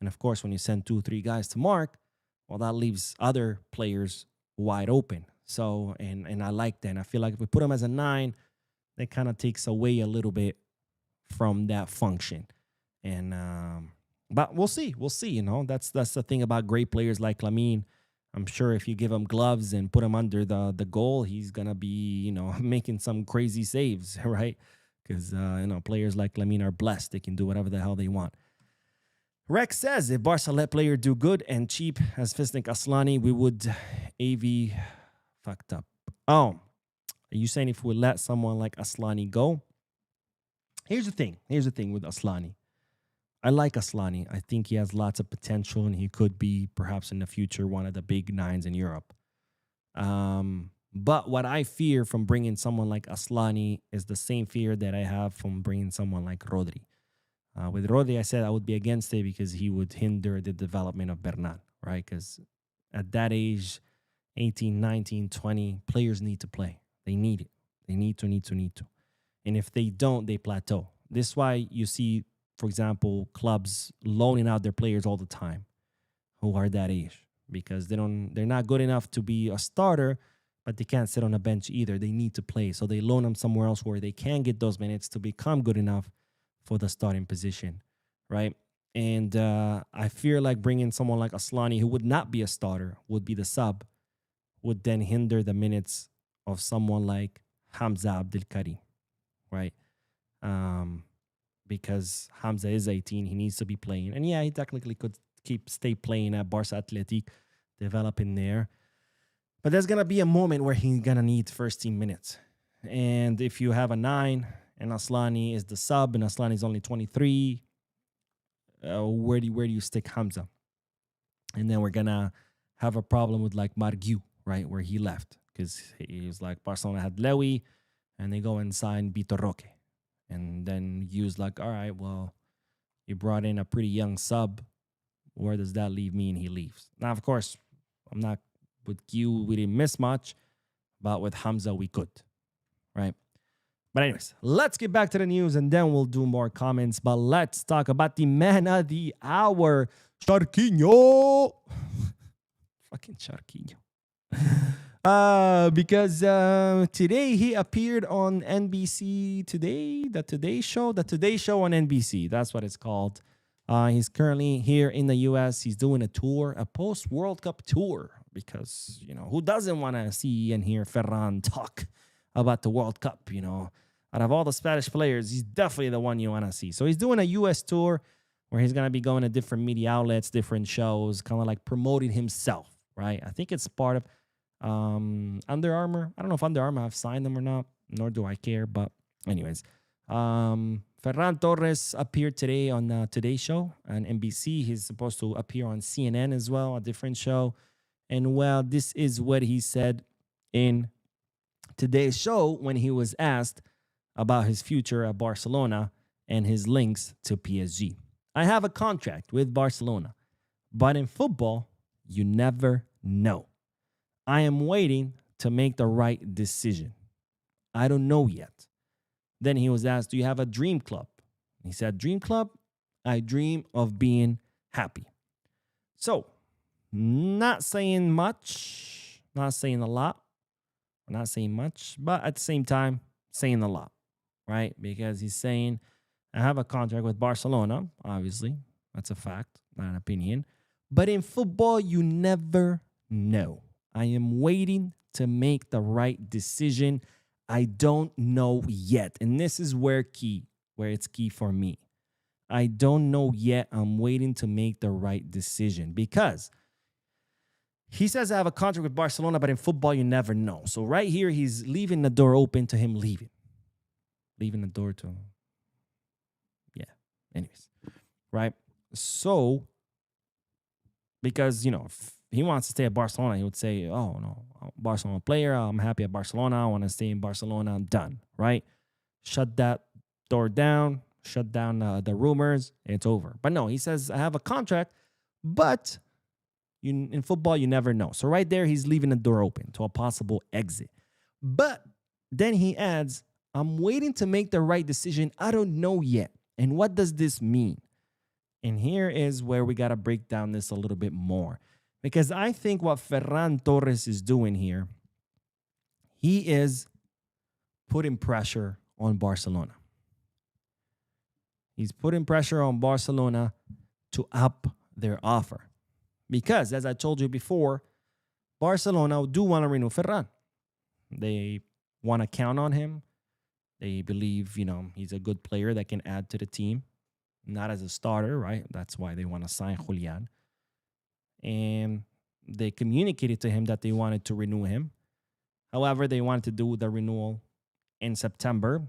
And of course, when you send 2-3 guys to mark, well, that leaves other players wide open. So, and I like that. And I feel like if we put him as a 9, that kind of takes away a little bit from that function. And but we'll see. That's the thing about great players like Lamine. I'm sure if you give him gloves and put him under the goal, he's gonna be, making some crazy saves, right? Because players like Lamine are blessed; they can do whatever the hell they want. Rex says, if Barca let player do good and cheap as Fisnik Aslani, we would AV fucked up. Oh, are you saying if we let someone like Aslani go? Here's the thing with Aslani. I like Aslani. I think he has lots of potential, and he could be perhaps in the future one of the big 9s in Europe. But what I fear from bringing someone like Aslani is the same fear that I have from bringing someone like Rodri. With Rodri, I said I would be against it because he would hinder the development of Bernal, right? Because at that age, 18, 19, 20, players need to play. They need it. They need to. And if they don't, they plateau. This is why you see, for example, clubs loaning out their players all the time who are that age because they're not good enough to be a starter, but they can't sit on a bench either. They need to play. So they loan them somewhere else where they can get those minutes to become good enough for the starting position, right? And I fear like bringing someone like Aslani, who would not be a starter, would be the sub, would then hinder the minutes of someone like Hamza Abdelkarim, right? Because Hamza is 18, he needs to be playing. And yeah, he technically could stay playing at Barca Athletic, developing there. But there's going to be a moment where he's going to need first team minutes. And if you have a 9 and Aslani is the sub and Aslani is only 23, where do you stick Hamza? And then we're gonna have a problem with like Margiu, right, where he left because he was like Barcelona had Lewy, and they go and sign Vitor Roque, and then Gu's like, all right, well, you brought in a pretty young sub. Where does that leave me? And he leaves. Now, of course, I'm not with Gu. We didn't miss much, but with Hamza, we could, right? But anyways, let's get back to the news, and then we'll do more comments. But let's talk about the man of the hour, Charquinho. Fucking Charquinho. Because today he appeared on NBC Today, the Today Show on NBC. That's what it's called. He's currently here in the U.S. He's doing a tour, a post-World Cup tour, because, you know, who doesn't want to see and hear Ferran talk about the World Cup, you know? Out of all the Spanish players, he's definitely the one you want to see. So he's doing a U.S. tour where he's going to be going to different media outlets, different shows, kind of like promoting himself, right? I think it's part of Under Armour. I don't know if Under Armour have signed them or not, nor do I care. But anyways, Ferran Torres appeared today on Today's Show on NBC. He's supposed to appear on CNN as well, a different show. And well, this is what he said in Today's Show when he was asked about his future at Barcelona and his links to PSG. I have a contract with Barcelona, but in football, you never know. I am waiting to make the right decision. I don't know yet. Then he was asked, do you have a dream club? He said, dream club? I dream of being happy. So, not saying much, not saying a lot, not saying much, but at the same time, saying a lot, right? Because he's saying, I have a contract with Barcelona, obviously. That's a fact, not an opinion. But in football, you never know. I am waiting to make the right decision. I don't know yet. And this is where it's key for me. I don't know yet. I'm waiting to make the right decision because he says I have a contract with Barcelona, but in football, you never know. So right here, he's leaving the door open to him leaving. Leaving the door to him. Yeah. Anyways. Right? So, because, you know, if he wants to stay at Barcelona, he would say, oh, no, I'm a Barcelona player. I'm happy at Barcelona. I want to stay in Barcelona. I'm done. Right? Shut that door down. Shut down the rumors. It's over. But no, he says, I have a contract, but in football, you never know. So right there, he's leaving the door open to a possible exit. But then he adds, I'm waiting to make the right decision. I don't know yet. And what does this mean? And here is where we got to break down this a little bit more. Because I think what Ferran Torres is doing here, he is putting pressure on Barcelona. He's putting pressure on Barcelona to up their offer. Because, as I told you before, Barcelona do want to renew Ferran. They want to count on him. They believe, you know, he's a good player that can add to the team. Not as a starter, right? That's why they want to sign Julian. And they communicated to him that they wanted to renew him. However, they wanted to do the renewal in September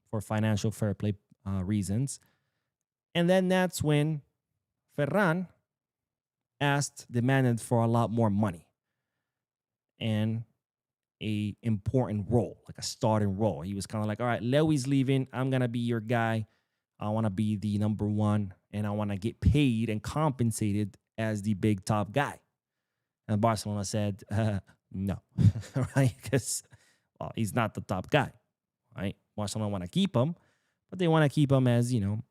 for financial fair play reasons. And then that's when Ferran demanded for a lot more money and a important role, like a starting role. He was kind of like, all right, Lewy's leaving. I'm going to be your guy. I want to be the number one, and I want to get paid and compensated as the big top guy. And Barcelona said, no, right? Because, well, he's not the top guy, right? Barcelona want to keep him, but they want to keep him as, you know,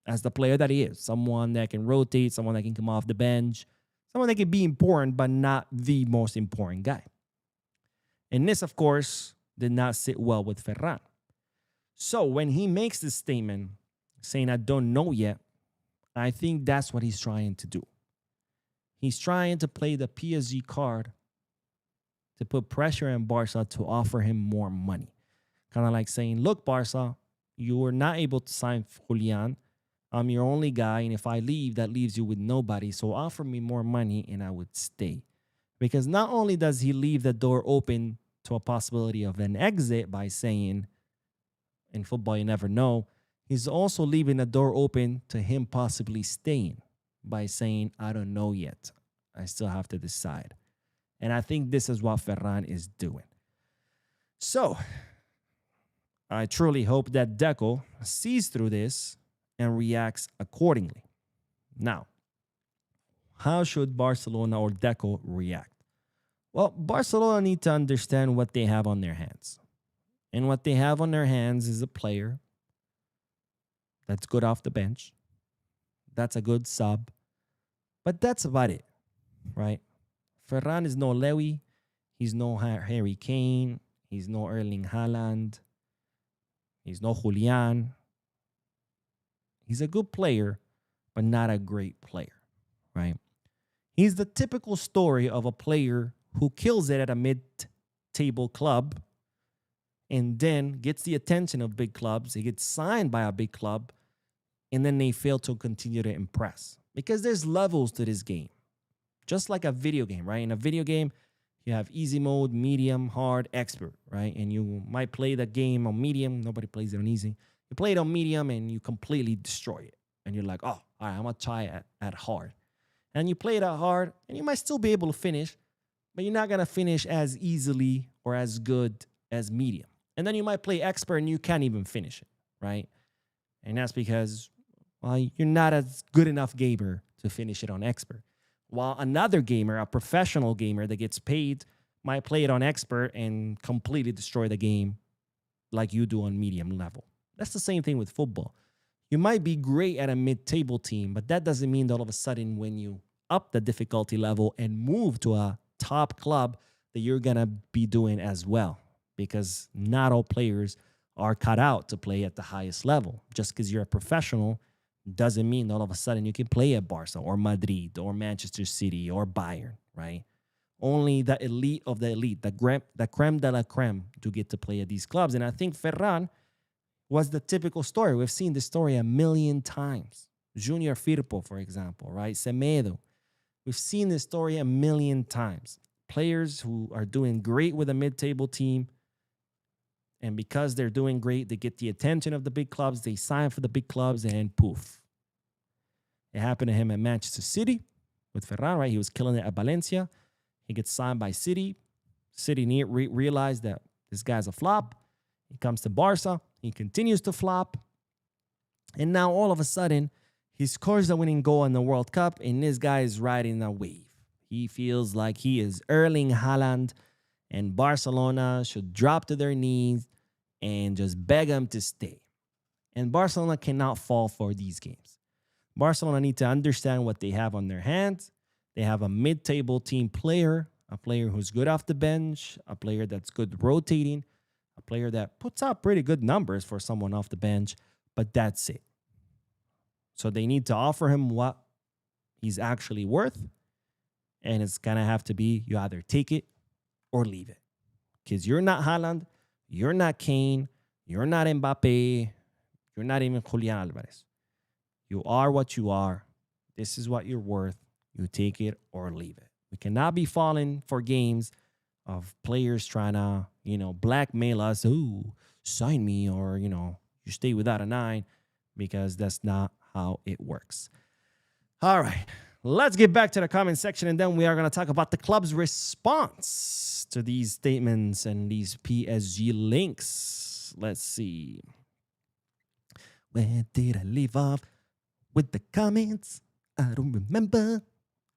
as the player that he is. Someone that can rotate, someone that can come off the bench, someone that can be important, but not the most important guy. And this, of course, did not sit well with Ferran. So when he makes this statement saying, I don't know yet, I think that's what he's trying to do. He's trying to play the PSG card to put pressure on Barca to offer him more money. Kind of like saying, look, Barca, you were not able to sign Julian. I'm your only guy, and if I leave, that leaves you with nobody. So offer me more money, and I would stay. Because not only does he leave the door open to a possibility of an exit by saying, in football, you never know, he's also leaving a door open to him possibly staying by saying, I don't know yet. I still have to decide. And I think this is what Ferran is doing. So I truly hope that Deco sees through this and reacts accordingly. Now, how should Barcelona or Deco react? Well, Barcelona need to understand what they have on their hands. And what they have on their hands is a player that's good off the bench. That's a good sub. But that's about it, right? Ferran is no Lewy. He's no Harry Kane. He's no Erling Haaland. He's no Julian. He's a good player, but not a great player, right? He's the typical story of a player who kills it at a mid-table club and then gets the attention of big clubs. He gets signed by a big club, and then they fail to continue to impress. Because there's levels to this game. Just like a video game, right? In a video game, you have easy mode, medium, hard, expert, right? And you might play the game on medium. Nobody plays it on easy. You play it on medium and you completely destroy it. And you're like, oh, all right, I'm going to try it at hard. And you play it at hard, and you might still be able to finish, but you're not going to finish as easily or as good as medium. And then you might play expert and you can't even finish it, right? And that's because, well, you're not as good enough gamer to finish it on expert. While another gamer, a professional gamer that gets paid, might play it on expert and completely destroy the game like you do on medium level. That's the same thing with football. You might be great at a mid-table team, but that doesn't mean that all of a sudden when you up the difficulty level and move to a top club that you're going to be doing as well, because not all players are cut out to play at the highest level. Just because you're a professional doesn't mean that all of a sudden you can play at Barca or Madrid or Manchester City or Bayern, right? Only the elite of the elite, the creme de la creme, to get to play at these clubs. And I think Ferran was the typical story. We've seen this story a million times. Junior Firpo, for example, right? Semedo. We've seen this story a million times. Players who are doing great with a mid-table team, and because they're doing great, they get the attention of the big clubs, they sign for the big clubs, and poof. It happened to him at Manchester City with Ferran, right? He was killing it at Valencia. He gets signed by City. City realized that this guy's a flop. He comes to Barca. He continues to flop. And now all of a sudden, he scores the winning goal in the World Cup, and this guy is riding a wave. He feels like he is Erling Haaland, and Barcelona should drop to their knees and just beg him to stay. And Barcelona cannot fall for these games. Barcelona need to understand what they have on their hands. They have a mid-table team player, a player who's good off the bench, a player that's good rotating, a player that puts out pretty good numbers for someone off the bench, but that's it. So they need to offer him what he's actually worth, and it's going to have to be you either take it or leave it. Because you're not Haaland, you're not Kane, you're not Mbappe, you're not even Julian Alvarez. You are what you are. This is what you're worth. You take it or leave it. We cannot be falling for games of players trying to, blackmail us. Ooh, sign me, or, you stay without a 9, because that's not how it works. All right, let's get back to the comment section, and then we are going to talk about the club's response to these statements and these PSG links. Let's see. Where did I leave off with the comments? I don't remember.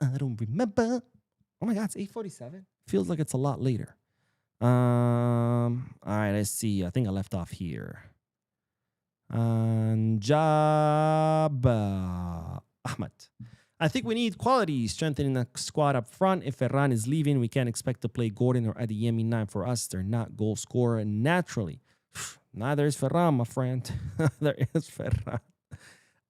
Oh my God, it's 8:47. Feels like it's a lot later. All right, let's see. I think I left off here. Jab Ahmad. I think we need quality, strengthening the squad up front. If Ferran is leaving, we can't expect to play Gordon or Adeyemi 9 for us. They're not goal scorer naturally. Neither is Ferran, my friend. There is Ferran.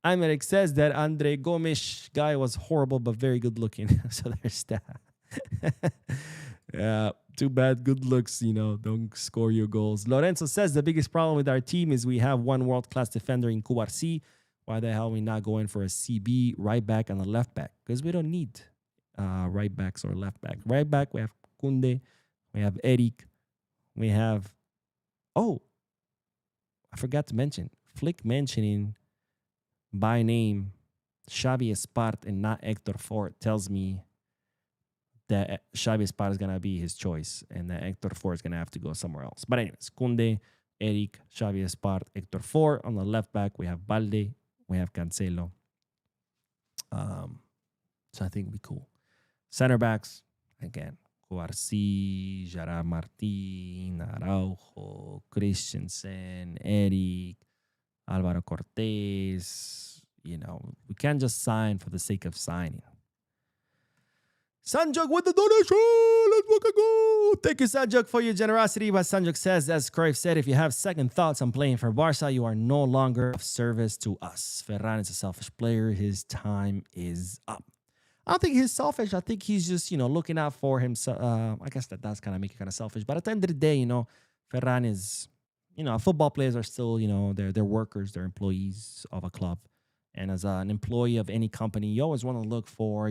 Aymeric says that Andre Gomes guy was horrible but very good looking. So there's that. Yeah, too bad. Good looks, don't score your goals. Lorenzo says the biggest problem with our team is we have one world-class defender in Kouarsi. Why the hell are we not going for a CB, right back, and a left back? Because we don't need right backs or left back. Right back, we have Kunde. We have Eric. We have... Oh, I forgot to mention. Flick mentioning by name Xavi Espart and not Hector Fort tells me that Xavi Espart is going to be his choice and that Hector Fort is going to have to go somewhere else. But anyways, Kunde, Eric, Xavi Espart, Hector Fort. On the left back, we have Balde, we have Cancelo. So I think it'll be cool. Center backs, again, Cuarci, Gerard Martin, Araujo, Christensen, Eric, Alvaro Cortez. You know, we can't just sign for the sake of signing. Sanjok with the donation. Let's fucking go. Thank you, Sanjok, for your generosity. But Sanjok says, as Cruyff said, if you have second thoughts on playing for Barca, you are no longer of service to us. Ferran is a selfish player. His time is up. I don't think he's selfish. I think he's just, looking out for himself. I guess that's kind of make it kind of selfish. But at the end of the day, Ferran is, football players are still, they're workers, they're employees of a club. And as an employee of any company, you always want to look for,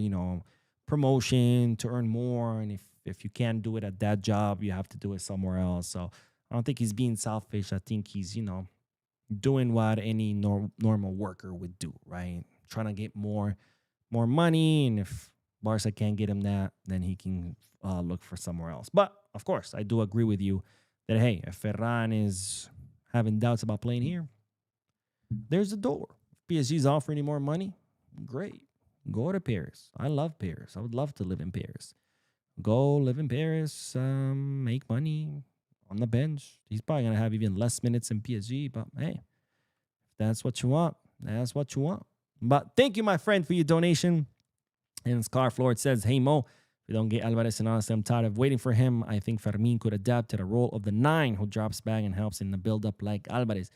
promotion to earn more. And if you can't do it at that job, you have to do it somewhere else. So I don't think he's being selfish. I think he's, doing what any normal worker would do, right? Trying to get more money. And if Barca can't get him that, then he can look for somewhere else. But of course, I do agree with you that, hey, if Ferran is having doubts about playing here, there's the door. If PSG's offering you more money, great. Go to Paris. I love Paris. I would love to live in Paris. Go live in Paris, make money on the bench. He's probably going to have even less minutes in PSG, but hey, if that's what you want, that's what you want. But thank you, my friend, for your donation. And Scarflord says, hey, Mo, if we don't get Alvarez, and honestly, I'm tired of waiting for him. I think Fermin could adapt to the role of the 9 who drops back and helps in the build-up like Alvarez.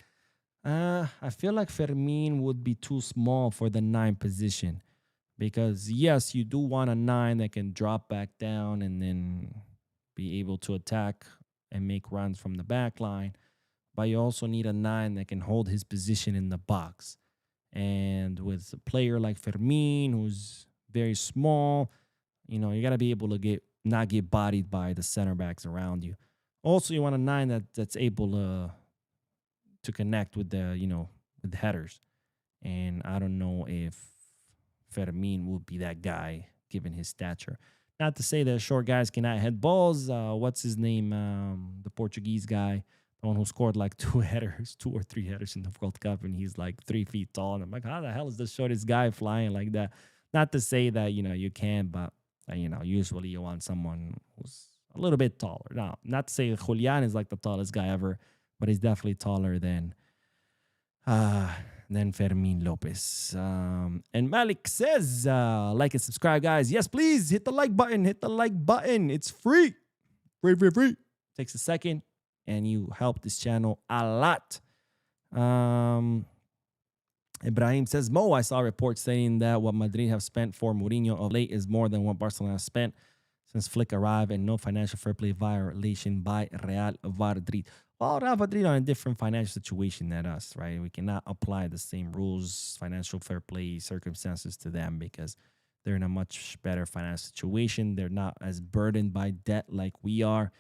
I feel like Fermin would be too small for the 9 position. Because, yes, you do want a 9 that can drop back down and then be able to attack and make runs from the back line. But you also need a 9 that can hold his position in the box. And with a player like Fermin, who's very small, you got to be able to not get bodied by the center backs around you. Also, you want a 9 that's able to connect with with the headers. And I don't know if Fermin will be that guy given his stature. Not to say that short guys cannot head balls. What's his name? The Portuguese guy, the one who scored like 2 or 3 headers in the World Cup, and he's like 3 feet tall. And I'm like, how the hell is the shortest guy flying like that? Not to say that, you can, but, usually you want someone who's a little bit taller. Now, not to say Julian is like the tallest guy ever, but he's definitely taller than Fermin Lopez. And Malik says, like and subscribe, guys. Yes, please hit the like button. Hit the like button. It's free. Free. Takes a second, and you help this channel a lot. Ibrahim says, Mo, I saw reports saying that what Madrid have spent for Mourinho of late is more than what Barcelona has spent since Flick arrived, and no financial fair play violation by Real Madrid. Well, Real Madrid are in a different financial situation than us, right? We cannot apply the same rules, financial fair play circumstances to them because they're in a much better financial situation. They're not as burdened by debt like we are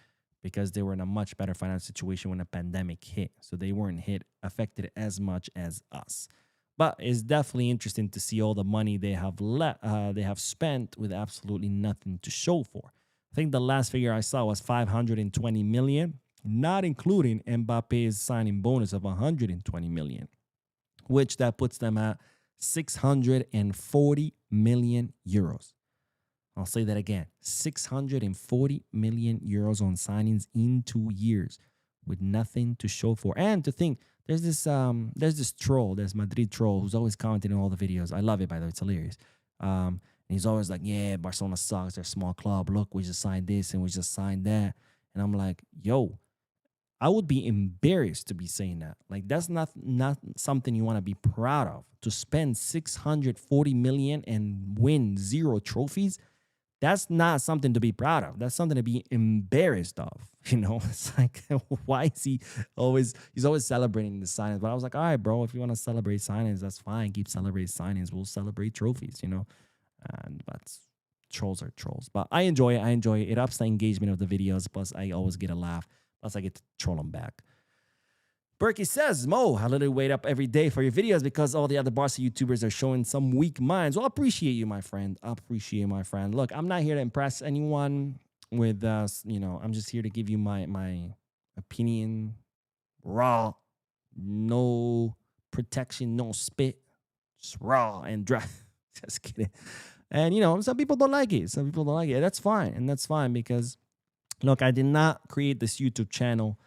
because they were in a much better financial situation when the pandemic hit. So they weren't affected as much as us. But it's definitely interesting to see all the money they have spent with absolutely nothing to show for. I think the last figure I saw was 520 million, not including Mbappe's signing bonus of 120 million, which that puts them at 640 million euros. I'll say that again, 640 million euros on signings in 2 years with nothing to show for. And to think, there's this troll, there's Madrid troll who's always commenting on all the videos. I love it, by the way. It's hilarious. And he's always like, yeah, Barcelona sucks. They're a small club. Look, we just signed this and we just signed that. And I'm like, yo, I would be embarrassed to be saying that. Like, that's not something you want to be proud of. To spend 640 million and win 0 trophies, that's not something to be proud of. That's something to be embarrassed of. It's like, why is he's always celebrating the signings. But I was like, all right, bro, if you want to celebrate signings, that's fine. Keep celebrating signings. We'll celebrate trophies, But trolls are trolls. But I enjoy it. It ups the engagement of the videos. Plus, I always get a laugh. Plus, I get to troll them back. Berkey says, Mo, I literally wait up every day for your videos because all the other Barca YouTubers are showing some weak minds. Well, I appreciate you, my friend. I appreciate you, my friend. Look, I'm not here to impress anyone with, I'm just here to give you my opinion, raw, no protection, no spit, just raw and dry. Just kidding. And, some people don't like it. Some people don't like it. That's fine. And that's fine because, look, I did not create this YouTube channel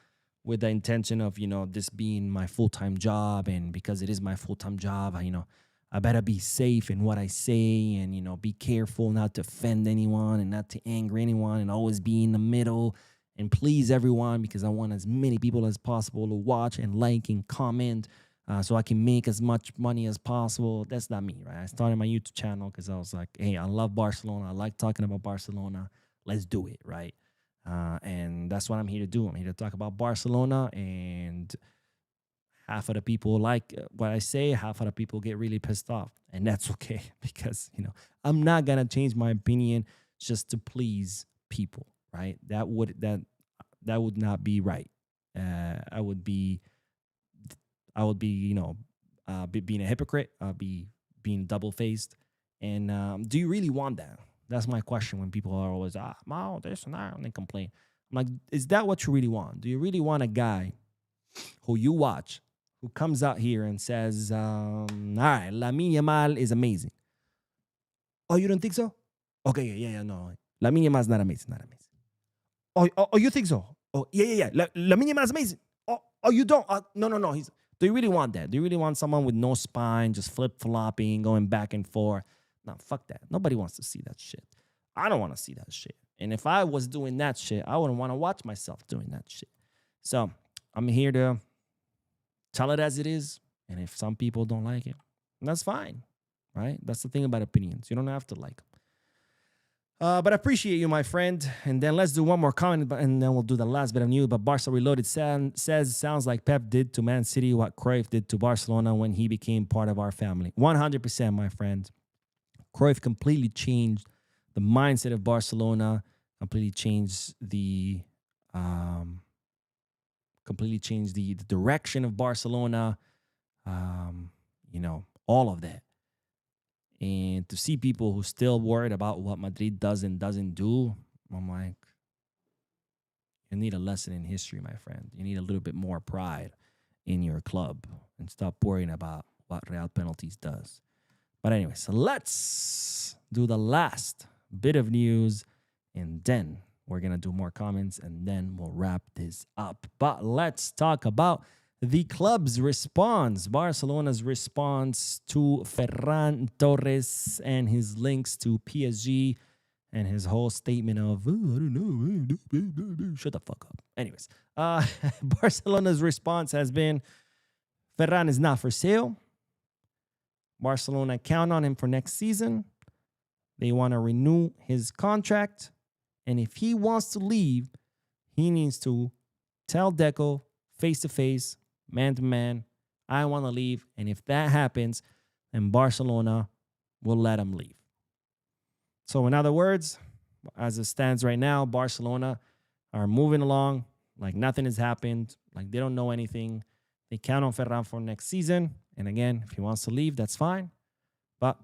with the intention of, this being my full-time job. And because it is my full-time job, I better be safe in what I say and, be careful not to offend anyone and not to anger anyone and always be in the middle and please everyone because I want as many people as possible to watch and like and comment so I can make as much money as possible. That's not me, right? I started my YouTube channel because I was like, hey, I love Barcelona. I like talking about Barcelona. Let's do it, right? And that's what I'm here to do. I'm here to talk about Barcelona, and half of the people like what I say, half of the people get really pissed off, and that's okay because, I'm not going to change my opinion just to please people, right? That would not be right. I would be, being a hypocrite, be being double-faced. And do you really want that? That's my question when people are always, Mao, this and that, and they complain. I'm like, is that what you really want? Do you really want a guy who you watch, who comes out here and says, all right, Lamine Yamal is amazing. Oh, you don't think so? Okay, yeah, no. Lamine Yamal is not amazing, Oh, you think so? Oh, yeah. Lamine Yamal is amazing. Oh, you don't? No. Do you really want that? Do you really want someone with no spine, just flip-flopping, going back and forth? No, fuck that. Nobody wants to see that shit. I don't want to see that shit. And if I was doing that shit, I wouldn't want to watch myself doing that shit. So I'm here to tell it as it is. And if some people don't like it, that's fine, right? That's the thing about opinions. You don't have to like them. But I appreciate you, my friend. And then let's do one more comment, and then we'll do the last bit of news. But Barca Reloaded sounds like Pep did to Man City what Cruyff did to Barcelona when he became part of our family. 100%, my friend. Cruyff completely changed the mindset of Barcelona, completely changed the direction of Barcelona, all of that. And to see people who still worried about what Madrid does and doesn't do, I'm like, you need a lesson in history, my friend. You need a little bit more pride in your club and stop worrying about what Real Penalties does. But anyway, so let's do the last bit of news, and then we're going to do more comments, and then we'll wrap this up. But let's talk about the club's response, Barcelona's response to Ferran Torres and his links to PSG and his whole statement of, I don't know, shut the fuck up. Anyways, Barcelona's response has been, Ferran is not for sale. Barcelona count on him for next season. They want to renew his contract. And if he wants to leave, he needs to tell Deco face-to-face, man-to-man, I want to leave. And if that happens, then Barcelona will let him leave. So in other words, as it stands right now, Barcelona are moving along like nothing has happened, like they don't know anything. They count on Ferran for next season. And again, if he wants to leave, that's fine. But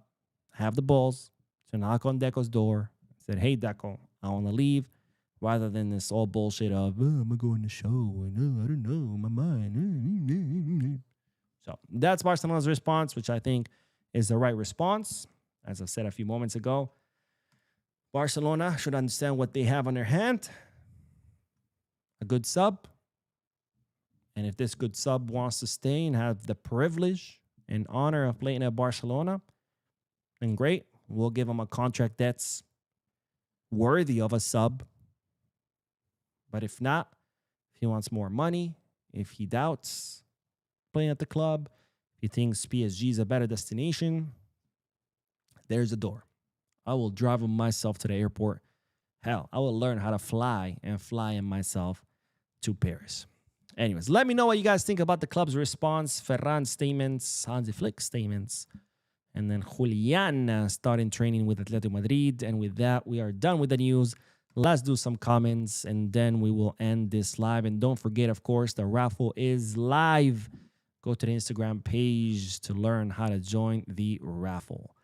have the balls to knock on Deco's door. Said, hey, Deco, I want to leave. Rather than this all bullshit of, I'm going to go on the show. And, I don't know, my mind. So that's Barcelona's response, which I think is the right response. As I said a few moments ago, Barcelona should understand what they have on their hand. A good sub. And if this good sub wants to stay and have the privilege and honor of playing at Barcelona, then great. We'll give him a contract that's worthy of a sub. But if not, if he wants more money, if he doubts playing at the club, if he thinks PSG is a better destination, there's a door. I will drive him myself to the airport. Hell, I will learn how to fly him myself to Paris. Anyways, let me know what you guys think about the club's response, Ferran's statements, Hansi Flick's statements, and then Julian starting training with Atletico Madrid. And with that, we are done with the news. Let's do some comments and then we will end this live. And don't forget, of course, the raffle is live. Go to the Instagram page to learn how to join the raffle.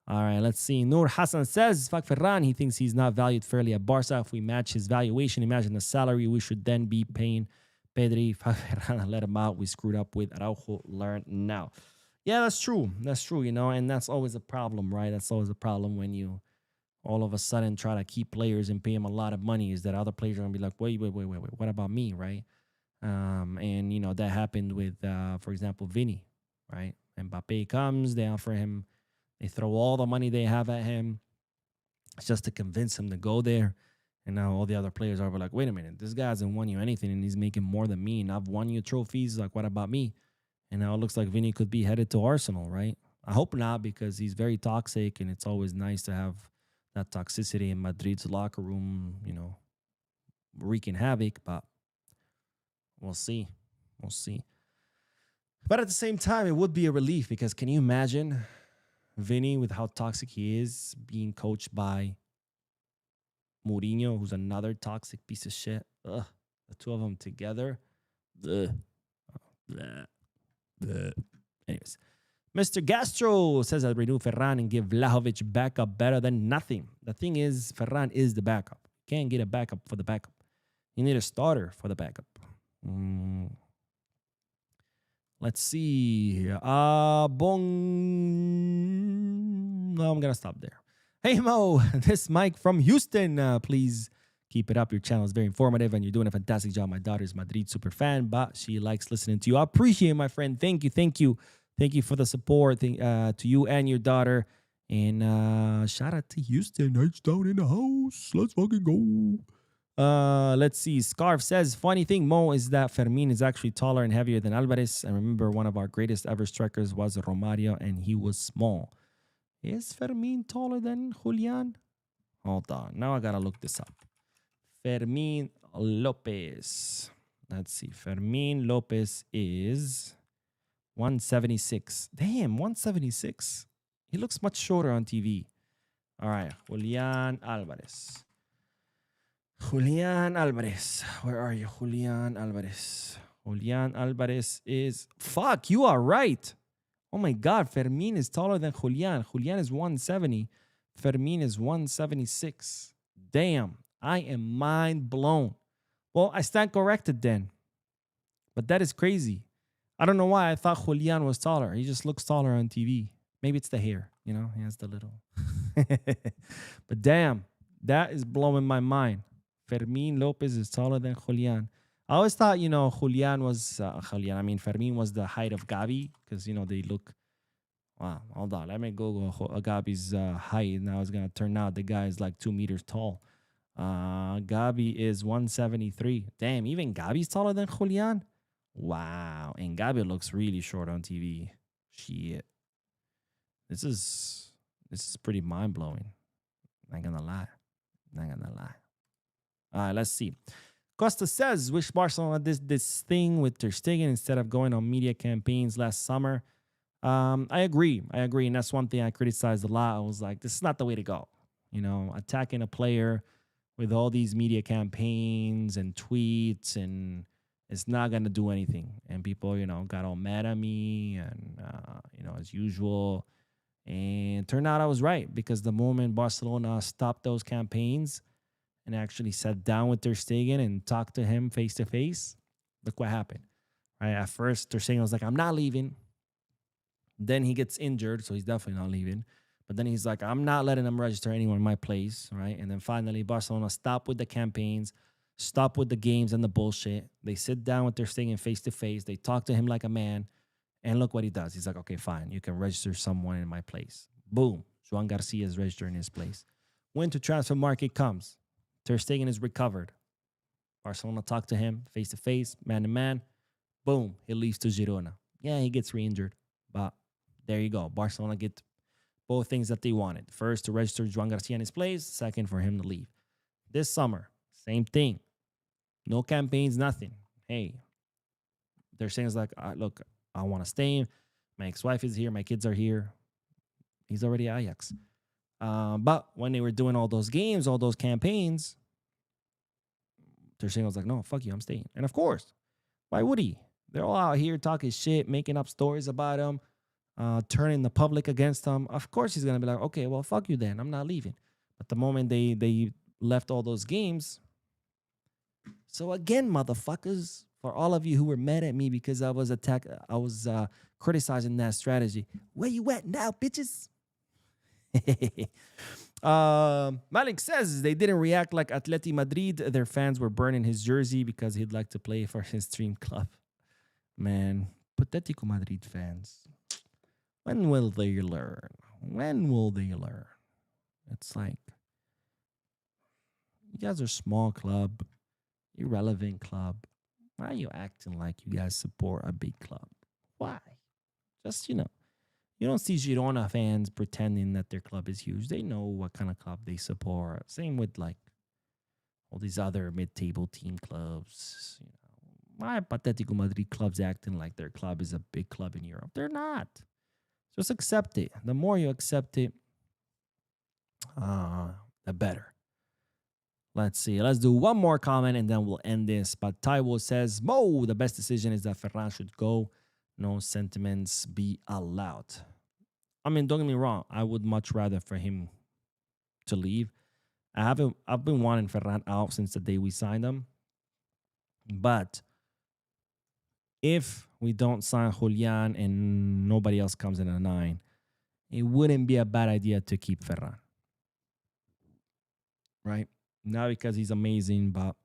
All right, let's see. Noor Hassan says, fuck Ferran. He thinks he's not valued fairly at Barca. If we match his valuation, imagine the salary we should then be paying Pedri. Fuck Ferran, let him out. We screwed up with Araujo. Learn now. Yeah, that's true. That's true, and that's always a problem, right? That's always a problem when you all of a sudden try to keep players and pay them a lot of money, is that other players are going to be like, wait, what about me, right? And, that happened with, for example, Vinny, right? Mbappe comes, they offer him, they throw all the money they have at him just to convince him to go there. And now all the other players are like, wait a minute, this guy hasn't won you anything and he's making more than me and I've won you trophies. Like, what about me? And now it looks like Vinny could be headed to Arsenal, right? I hope not, because he's very toxic and it's always nice to have that toxicity in Madrid's locker room, wreaking havoc, but we'll see. We'll see. But at the same time, it would be a relief, because can you imagine Vinny, with how toxic he is, being coached by Mourinho, who's another toxic piece of shit? Ugh, the two of them together. Ugh. Blah. Blah. Anyways. Mr. Gastro says that renew Ferran and give Vlahovic backup better than nothing. The thing is, Ferran is the backup. You can't get a backup for the backup. You need a starter for the backup. Let's see. Bong. No, I'm going to stop there. Hey, Mo, this Mike from Houston. Please keep it up. Your channel is very informative and you're doing a fantastic job. My daughter's Madrid super fan, but she likes listening to you. I appreciate it, my friend. Thank you. Thank you. Thank you for the support to you and your daughter. And shout out to Houston. H-Town in the house. Let's fucking go. Let's see. Scarf says, funny thing, Mo, is that Fermin is actually taller and heavier than Alvarez. I remember one of our greatest ever strikers was Romario, and he was small. Is Fermin taller than Julian? Hold on. Now I got to look this up. Fermin Lopez. Let's see. Fermin Lopez is 176. Damn, 176. He looks much shorter on TV. All right, Julian Alvarez. Julian Alvarez. Where are you, Julian Alvarez? Julian Alvarez is... Fuck, you are right. Oh my God, Fermin is taller than Julian. Julian is 170. Fermin is 176. Damn, I am mind blown. Well, I stand corrected then. But that is crazy. I don't know why I thought Julian was taller. He just looks taller on TV. Maybe it's the hair, he has the little. But damn, that is blowing my mind. Fermin Lopez is taller than Julian. I always thought, Fermin was the height of Gavi, because, they look. Wow, hold on. Let me Google Gavi's height. Now it's going to turn out the guy is like 2 meters tall. Gavi is 173. Damn, even Gavi's taller than Julian? Wow. And Gabi looks really short on TV. Shit. This is pretty mind-blowing. Not gonna lie. All right, let's see. Costa says, wish Barcelona did this thing with Ter Stegen instead of going on media campaigns last summer. I agree. And that's one thing I criticized a lot. I was like, this is not the way to go. Attacking a player with all these media campaigns and tweets, and it's not going to do anything. And people, got all mad at me and, as usual. And turned out I was right, because the moment Barcelona stopped those campaigns and actually sat down with Ter Stegen and talked to him face to face, look what happened. Right? At first, Ter Stegen was like, I'm not leaving. Then he gets injured, so he's definitely not leaving. But then he's like, I'm not letting them register anyone in my place, right? And then finally, Barcelona stopped with the campaigns, stop with the games and the bullshit. They sit down with Ter Stegen face to face. They talk to him like a man. And look what he does. He's like, okay, fine. You can register someone in my place. Boom. Joan Garcia is registered in his place. When to transfer market comes, Ter Stegen is recovered. Barcelona talk to him face to face, man to man. Boom. He leaves to Girona. Yeah, he gets re-injured. But there you go. Barcelona get both things that they wanted. First, to register Joan Garcia in his place. Second, for him to leave. This summer, same thing. No campaigns, nothing. Hey, they're saying it's like, look, I want to stay. My ex-wife is here. My kids are here. He's already Ajax. But when they were doing all those games, all those campaigns, Tercero's like, no, fuck you, I'm staying. And of course, why would he? They're all out here talking shit, making up stories about him, turning the public against him. Of course, he's gonna be like, okay, well, fuck you then. I'm not leaving. But the moment they left all those games, so again, motherfuckers, for all of you who were mad at me because I was criticizing that strategy, where you at now, bitches? Malik says they didn't react like Atleti Madrid. Their fans were burning his jersey because he'd like to play for his dream club. Man, Patético Madrid fans. When will they learn? When will they learn? It's like, you guys are a small club, irrelevant club. Why are you acting like you guys support a big club? Why? Just, you don't see Girona fans pretending that their club is huge. They know what kind of club they support. Same with like all these other mid-table team clubs. Why Patético Madrid clubs acting like their club is a big club in Europe? They're not. Just accept it. The more you accept it, the better. Let's see. Let's do one more comment and then we'll end this. But Taiwo says, Mo, the best decision is that Ferran should go. No sentiments be allowed. I mean, don't get me wrong. I would much rather for him to leave. I've been wanting Ferran out since the day we signed him. But if we don't sign Julian and nobody else comes in at 9, it wouldn't be a bad idea to keep Ferran. Right? Not because he's amazing, but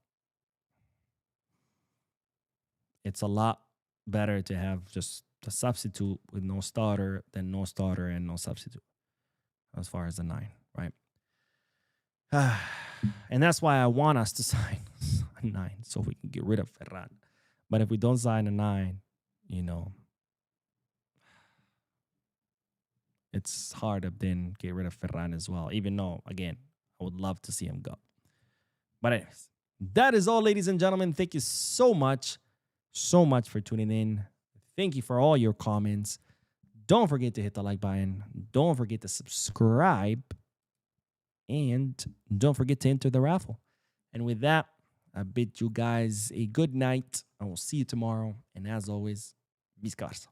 it's a lot better to have just a substitute with no starter than no starter and no substitute as far as the 9, right? And that's why I want us to sign a 9 so we can get rid of Ferran. But if we don't sign a 9, it's hard to then get rid of Ferran as well, even though, again, I would love to see him go. But anyways, that is all, ladies and gentlemen. Thank you so much for tuning in. Thank you for all your comments. Don't forget to hit the like button. Don't forget to subscribe. And don't forget to enter the raffle. And with that, I bid you guys a good night. I will see you tomorrow. And as always, Viscarsa.